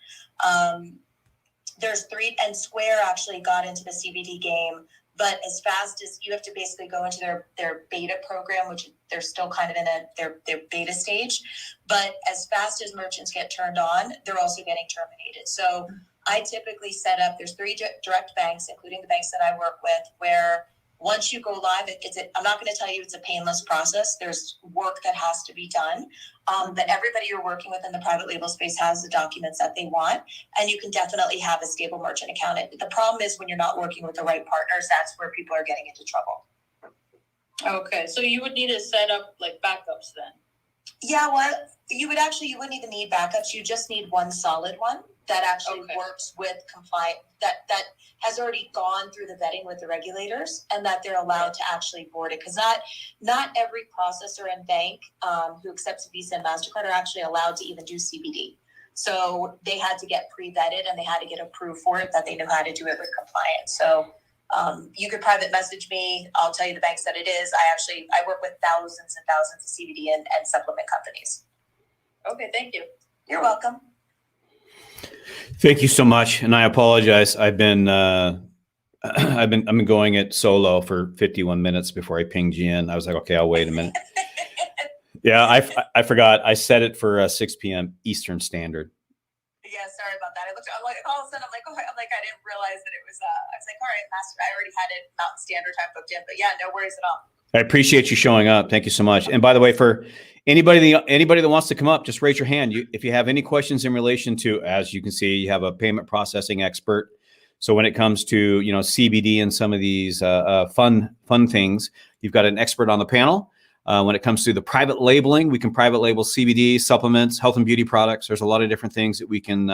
There's 3, and Square actually got into the CBD game, but as fast as you have to basically go into their beta program, which they're still kind of in their beta stage. But as fast as merchants get turned on, they're also getting terminated. So I typically set up, there's 3 direct banks, including the banks that I work with, where once you go live, I'm not going to tell you it's a painless process. There's work that has to be done. But everybody you're working with in the private label space has the documents that they want. And you can definitely have a stable merchant account. The problem is when you're not working with the right partners, that's where people are getting into trouble. Okay. So you would need to set up like backups then? Yeah, well, you wouldn't even need backups. You just need one solid one that actually works with compliant, that has already gone through the vetting with the regulators and that they're allowed to actually board it. Because not every processor and bank who accepts Visa and MasterCard are actually allowed to even do CBD. So they had to get pre-vetted and they had to get approved for it, that they know how to do it with compliance. So you could private message me. I'll tell you the banks that it is. I work with thousands and thousands of CBD and supplement companies. Okay, thank you. You're welcome. Thank you so much, and I apologize. I've been going it solo for 51 minutes before I pinged you in. I was like, okay, I'll wait a minute. Yeah, I forgot. I set it for 6 p.m. Eastern Standard. Yeah, sorry about that. I'm like, all of a sudden, I'm like, oh, I didn't realize that it was. I was like, all right, Master, I already had it Mountain Standard Time booked in, but yeah, no worries at all. I appreciate you showing up. Thank you so much. And by the way, for anybody that wants to come up, just raise your hand. If you have any questions in relation to, as you can see, you have a payment processing expert. So when it comes to CBD and some of these fun things, you've got an expert on the panel. When it comes to the private labeling, we can private label CBD supplements, health and beauty products. There's a lot of different things that we can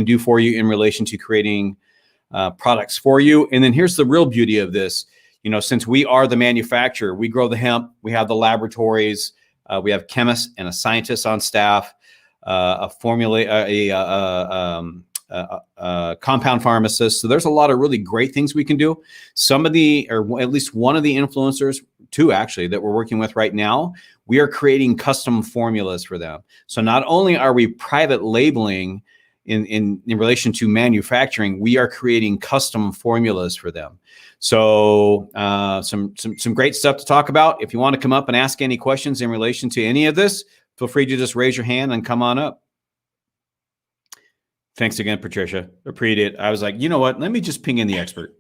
do for you in relation to creating products for you. And then here's the real beauty of this. Since we are the manufacturer, we grow the hemp, we have the laboratories, we have chemists and a scientist on staff, a compound pharmacist. So there's a lot of really great things we can do. Some of the, or at least one of the influencers, two actually, that we're working with right now, we are creating custom formulas for them. So not only are we private labeling in relation to manufacturing, we are creating custom formulas for them. So some great stuff to talk about. If you want to come up and ask any questions in relation to any of this, feel free to just raise your hand and come on up. Thanks again, Patricia. Appreciate it. I was like, you know what? Let me just ping in the expert.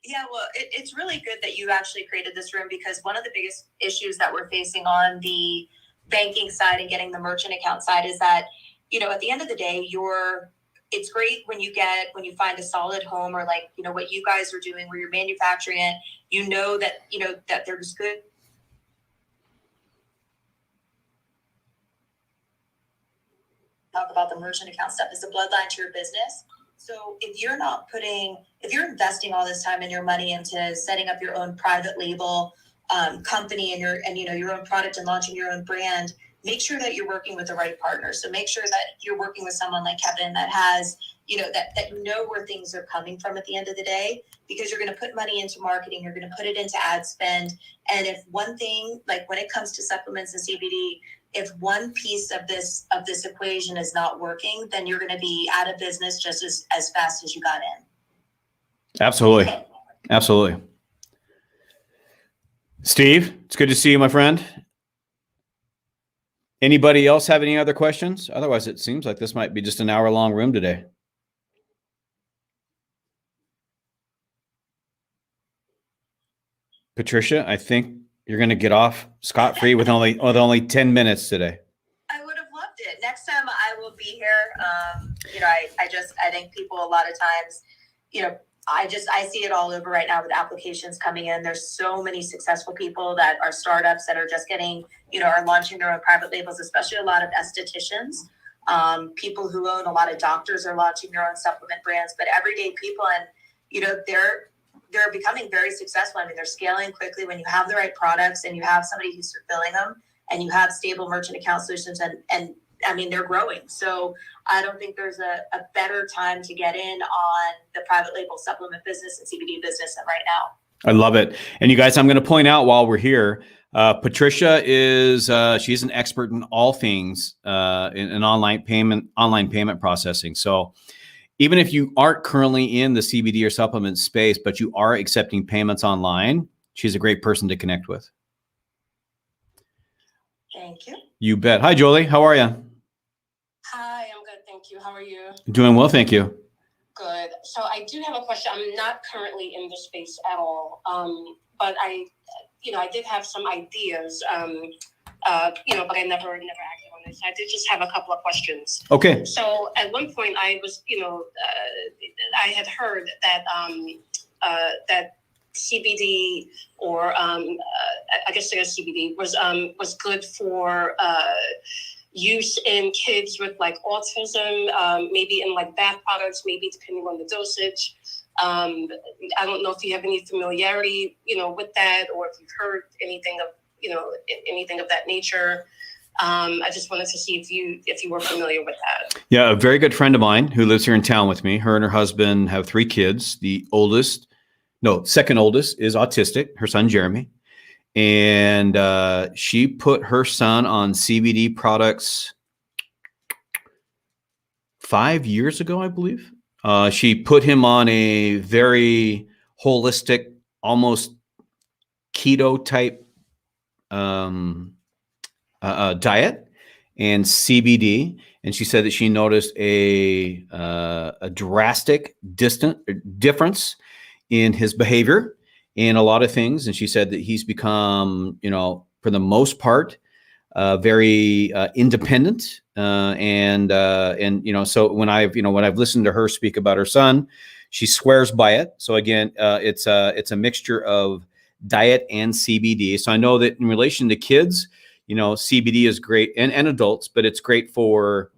Yeah, well, it's really good that you actually created this room, because one of the biggest issues that we're facing on the banking side and getting the merchant account side is that, at the end of the day, it's great when you find a solid home, or like, what you guys are doing where you're manufacturing it, that there's good. Talk about the merchant account stuff is the bloodline to your business. So if you're investing all this time and your money into setting up your own private label company and your own product and launching your own brand, make sure that you're working with the right partner. So make sure that you're working with someone like Kevin that has, that where things are coming from at the end of the day, because you're going to put money into marketing, you're going to put it into ad spend. And if one thing, like when it comes to supplements and CBD, if one piece of this equation is not working, then you're going to be out of business just as fast as you got in. Absolutely. Absolutely. Steve, it's good to see you, my friend. Anybody else have any other questions? Otherwise, it seems like this might be just an hour-long room today. Patricia, I think you're going to get off scot-free with only 10 minutes today. I would have loved it. Next time I will be here. I think people a lot of times, I see it all over right now with applications coming in. There's so many successful people that are startups that are just getting, are launching their own private labels, especially a lot of estheticians. People who own a lot of doctors are launching their own supplement brands, but everyday people, and, they're becoming very successful. I mean, they're scaling quickly when you have the right products and you have somebody who's fulfilling them and you have stable merchant account solutions, and I mean, they're growing. So I don't think there's a better time to get in on the private label supplement business and CBD business than right now. I love it. And you guys, I'm going to point out while we're here, Patricia is, she's an expert in all things in online payment processing. So even if you aren't currently in the CBD or supplement space, but you are accepting payments online, she's a great person to connect with. Thank you. You bet. Hi, Jolie. How are you? Hi, I'm good. Thank you. How are you? Doing well, thank you. Good. So I do have a question. I'm not currently in the space at all, but I did have some ideas, but I never acted on this. I did just have a couple of questions. Okay. So at one point, I was, I had heard that that CBD, or I guess CBD was good for use in kids with like autism, maybe in like bath products, maybe depending on the dosage. I don't know if you have any familiarity, with that, or if you've heard anything of that nature. I just wanted to see if you were familiar with that. Yeah, a very good friend of mine who lives here in town with me. Her and her husband have 3 kids. Second oldest is autistic, her son Jeremy. And she put her son on CBD products 5 years ago, I believe. She put him on a very holistic, almost keto type diet and CBD, and she said that she noticed a drastic difference in his behavior in a lot of things. And she said that he's become, for the most part, very independent. And so when I've listened to her speak about her son, she swears by it. So again, it's a mixture of diet and CBD. So I know that in relation to kids, CBD is great, and adults, but it's great for,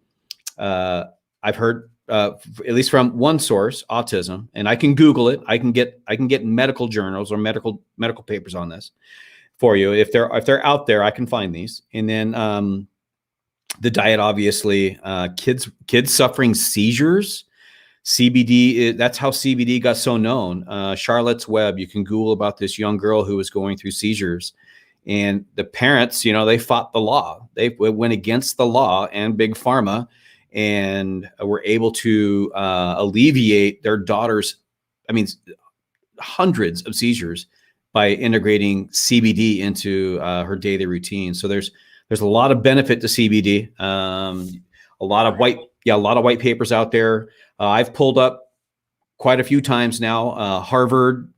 I've heard, at least from one source, autism, and I can Google it. I can get medical journals or medical papers on this for you. If they're out there, I can find these. And then the diet, obviously, kids suffering seizures. CBD, that's how CBD got so known. Charlotte's Web, you can Google about this young girl who was going through seizures. And the parents, they fought the law. They went against the law and Big Pharma, and were able to alleviate their daughter's, hundreds of seizures by integrating CBD into her daily routine. So there's a lot of benefit to CBD. A lot of white papers out there. I've pulled up quite a few times now. Harvard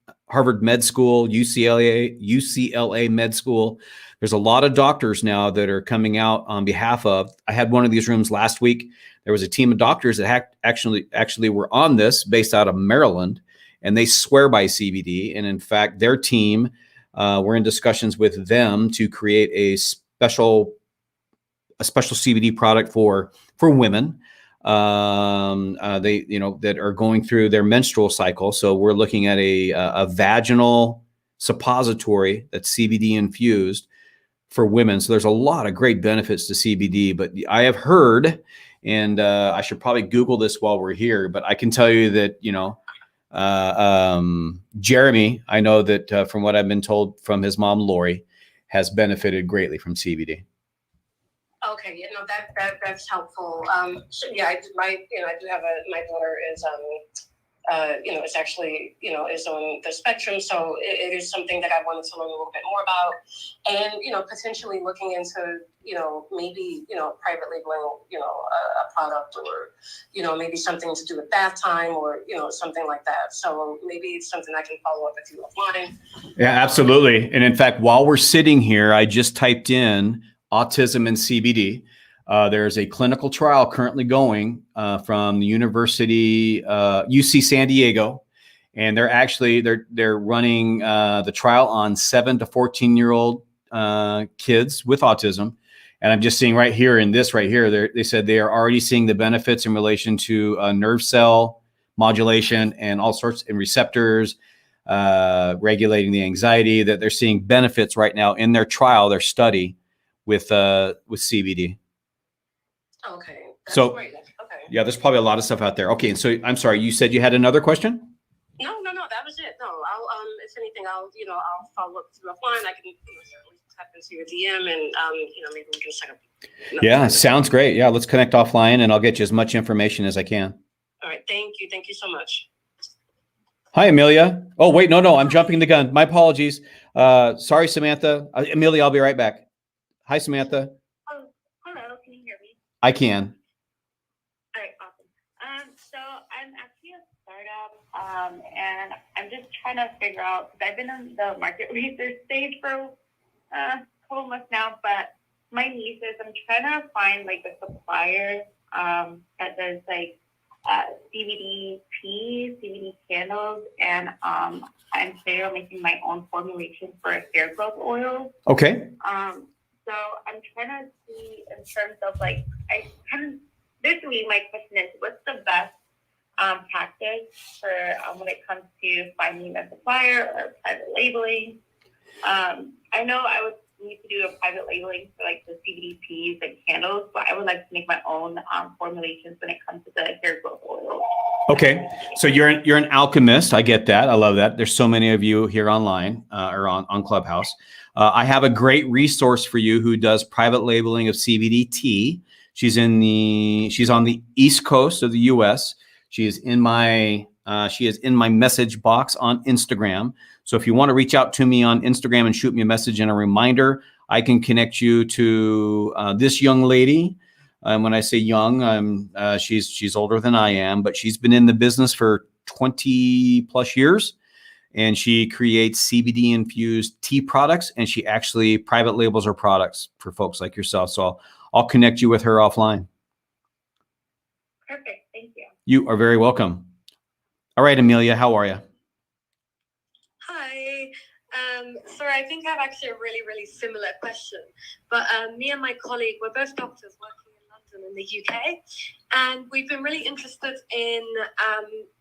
Med School, UCLA Med School. There's a lot of doctors now that are coming out on behalf of. I had one of these rooms last week. There was a team of doctors that actually were on this, based out of Maryland, and they swear by CBD. And in fact, their team, we're in discussions with them to create a special CBD product for women. That are going through their menstrual cycle. So we're looking at a vaginal suppository that's CBD infused for women. So there's a lot of great benefits to CBD, but I have heard, and I should probably Google this while we're here, but I can tell you that, Jeremy, I know that from what I've been told from his mom, Lori, has benefited greatly from CBD. Okay, that's helpful. So yeah, I do have my daughter is is actually is on the spectrum, so it is something that I wanted to learn a little bit more about, and potentially looking into maybe private labeling a product, or maybe something to do with bath time, or something like that. So maybe it's something I can follow up with you offline. Yeah, absolutely. And in fact, while we're sitting here, I just typed in autism and CBD. There's a clinical trial currently going from the University UC San Diego, and they're running the trial on 7 to 14-year-old kids with autism. And I'm just seeing right here in this right here, they said they are already seeing the benefits in relation to nerve cell modulation and all sorts of receptors, regulating the anxiety. That they're seeing benefits right now in their trial, their study with CBD. Okay. So, great. Okay. Yeah, there's probably a lot of stuff out there. Okay, and so I'm sorry, you said you had another question? No, that was it. No, I'll if anything, I'll follow up with you offline. I can certainly tap into your DM, and maybe we can set up. Yeah, sounds great. Yeah, let's connect offline, and I'll get you as much information as I can. All right, thank you so much. Hi, Amelia. Oh, wait, no, I'm jumping the gun. My apologies. Sorry, Samantha. Amelia, I'll be right back. Hi, Samantha. Oh, hello. Can you hear me? I can. All right, awesome. So I'm actually a startup, and I'm just trying to figure out, because I've been in the market research stage for a couple months now, but my nieces, I'm trying to find like a supplier that does like CBD tea, CBD candles, and I'm planning on making my own formulation for a hair growth oil. Okay. So I'm trying to see in terms of like, basically my question is, what's the best practice for when it comes to finding a supplier or private labeling? I know I would need to do a private labeling for like the CBD teas and candles, but I would like to make my own formulations when it comes to the hair growth oil. Okay, so you're an alchemist. I get that. I love that. There's so many of you here online or on Clubhouse. I have a great resource for you who does private labeling of CBD tea. She's on the East Coast of the U.S. She is in my message box on Instagram. So if you want to reach out to me on Instagram and shoot me a message and a reminder, I can connect you to this young lady. And when I say young, she's older than I am, but she's been in the business for 20 plus years. And she creates CBD infused tea products, and she actually private labels her products for folks like yourself. So I'll connect you with her offline. Perfect. Thank you. You are very welcome. All right, Amelia, how are you? Hi. Sorry, I think I have actually a really, really similar question. But me and my colleague, we're both doctors working in London in the UK. And we've been really interested in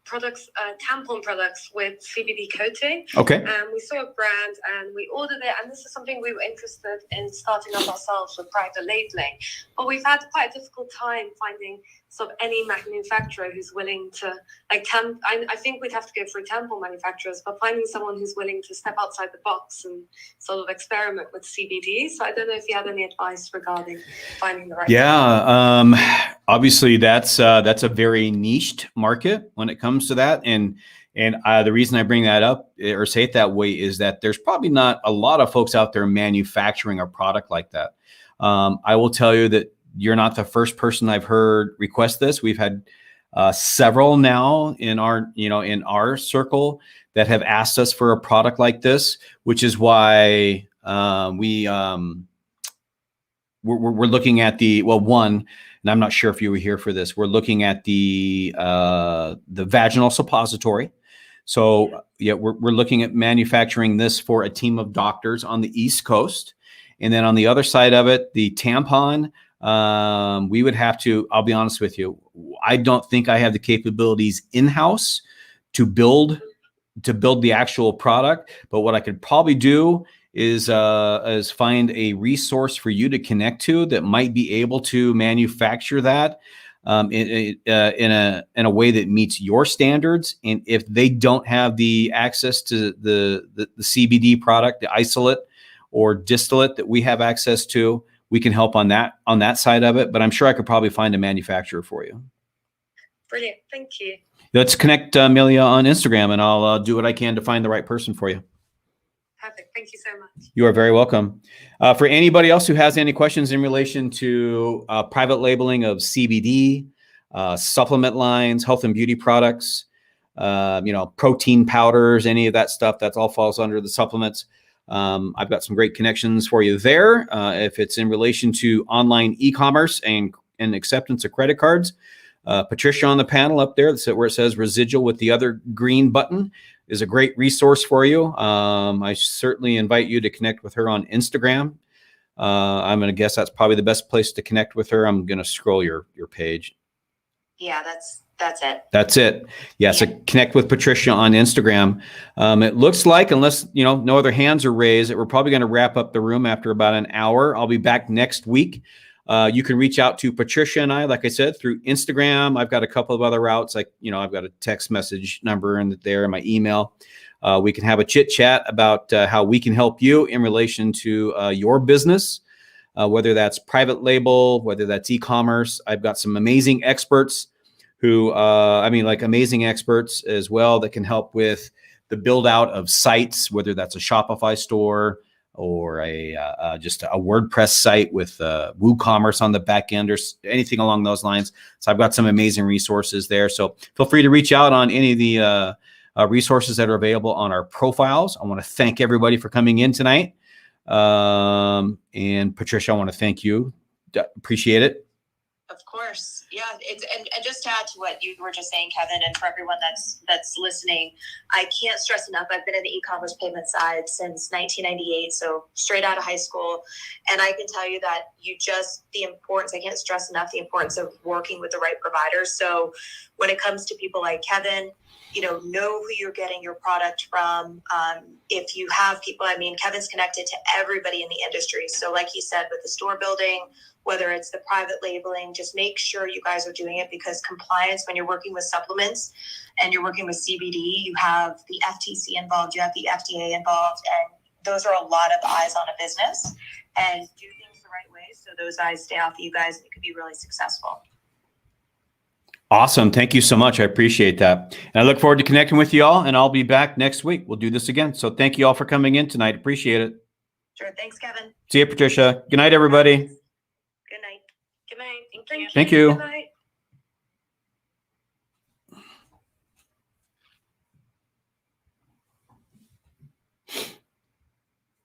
products, tampon products with CBD coating. Okay. We saw a brand and we ordered it. And this is something we were interested in starting up ourselves with private labeling. But we've had quite a difficult time finding sort of any manufacturer who's willing to, like, I think we'd have to go through tampon manufacturers, but finding someone who's willing to step outside the box and sort of experiment with CBD. So I don't know if you had any advice regarding finding the right. Yeah. Obviously that's a very niched market when it comes to that. And the reason I bring that up or say it that way is that there's probably not a lot of folks out there manufacturing a product like that. I will tell you that you're not the first person I've heard request this. We've had several now in our circle that have asked us for a product like this, which is why we're looking at one, and I'm not sure if you were here for this. We're looking at the Vaginal Suppository. So yeah, we're looking at manufacturing this for a team of doctors on the East Coast. And then on the other side of it, the tampon, we would have to, I'll be honest with you, I don't think I have the capabilities in-house to build the actual product. But what I could probably do is find a resource for you to connect to that might be able to manufacture that in a way that meets your standards. And if they don't have the access to the CBD product, the isolate or distillate that we have access to, we can help on that side of it. But I'm sure I could probably find a manufacturer for you. Brilliant. Thank you. Let's connect Amelia on Instagram, and I'll do what I can to find the right person for you. Perfect. Thank you so much. You are very welcome. For anybody else who has any questions in relation to private labeling of CBD, supplement lines, health and beauty products, protein powders, any of that stuff, that all falls under the supplements. I've got some great connections for you there. If it's in relation to online e-commerce and acceptance of credit cards, Patricia on the panel up there, where it says residual with the other green button, is a great resource for you. I certainly invite you to connect with her on Instagram. I'm going to guess that's probably the best place to connect with her. I'm going to scroll your page. Yeah, that's it. That's it. Yeah, so connect with Patricia on Instagram. It looks like, unless no other hands are raised, that we're probably going to wrap up the room after about an hour. I'll be back next week. You can reach out to Patricia and I, like I said, through Instagram. I've got a couple of other routes, like, I've got a text message number and my email. We can have a chit chat about how we can help you in relation to your business, whether that's private label, whether that's e-commerce. I've got some amazing experts who, amazing experts as well that can help with the build out of sites, whether that's a Shopify store or just a WordPress site with WooCommerce on the back end or anything along those lines. So I've got some amazing resources there. So feel free to reach out on any of the resources that are available on our profiles. I want to thank everybody for coming in tonight. And Patricia, I want to thank you. Appreciate it. Of course. Yeah. And just to add to what you were just saying, Kevin, and for everyone that's listening, I can't stress enough. I've been in the e-commerce payment side since 1998. So straight out of high school. And I can tell you that the importance, I can't stress enough the importance of working with the right providers. So when it comes to people like Kevin, know who you're getting your product from. If you have people, Kevin's connected to everybody in the industry. So like he said, with the store building, whether it's the private labeling, just make sure you guys are doing it, because compliance, when you're working with supplements and you're working with CBD, you have the FTC involved, you have the FDA involved, and those are a lot of eyes on a business. And do things the right way so those eyes stay off of you guys and it could be really successful. Awesome. Thank you so much. I appreciate that. And I look forward to connecting with you all, and I'll be back next week. We'll do this again. So thank you all for coming in tonight. Appreciate it. Sure. Thanks, Kevin. See you, Patricia. Good night, everybody. Good night. Good night. Thank you. Thank you. Good night.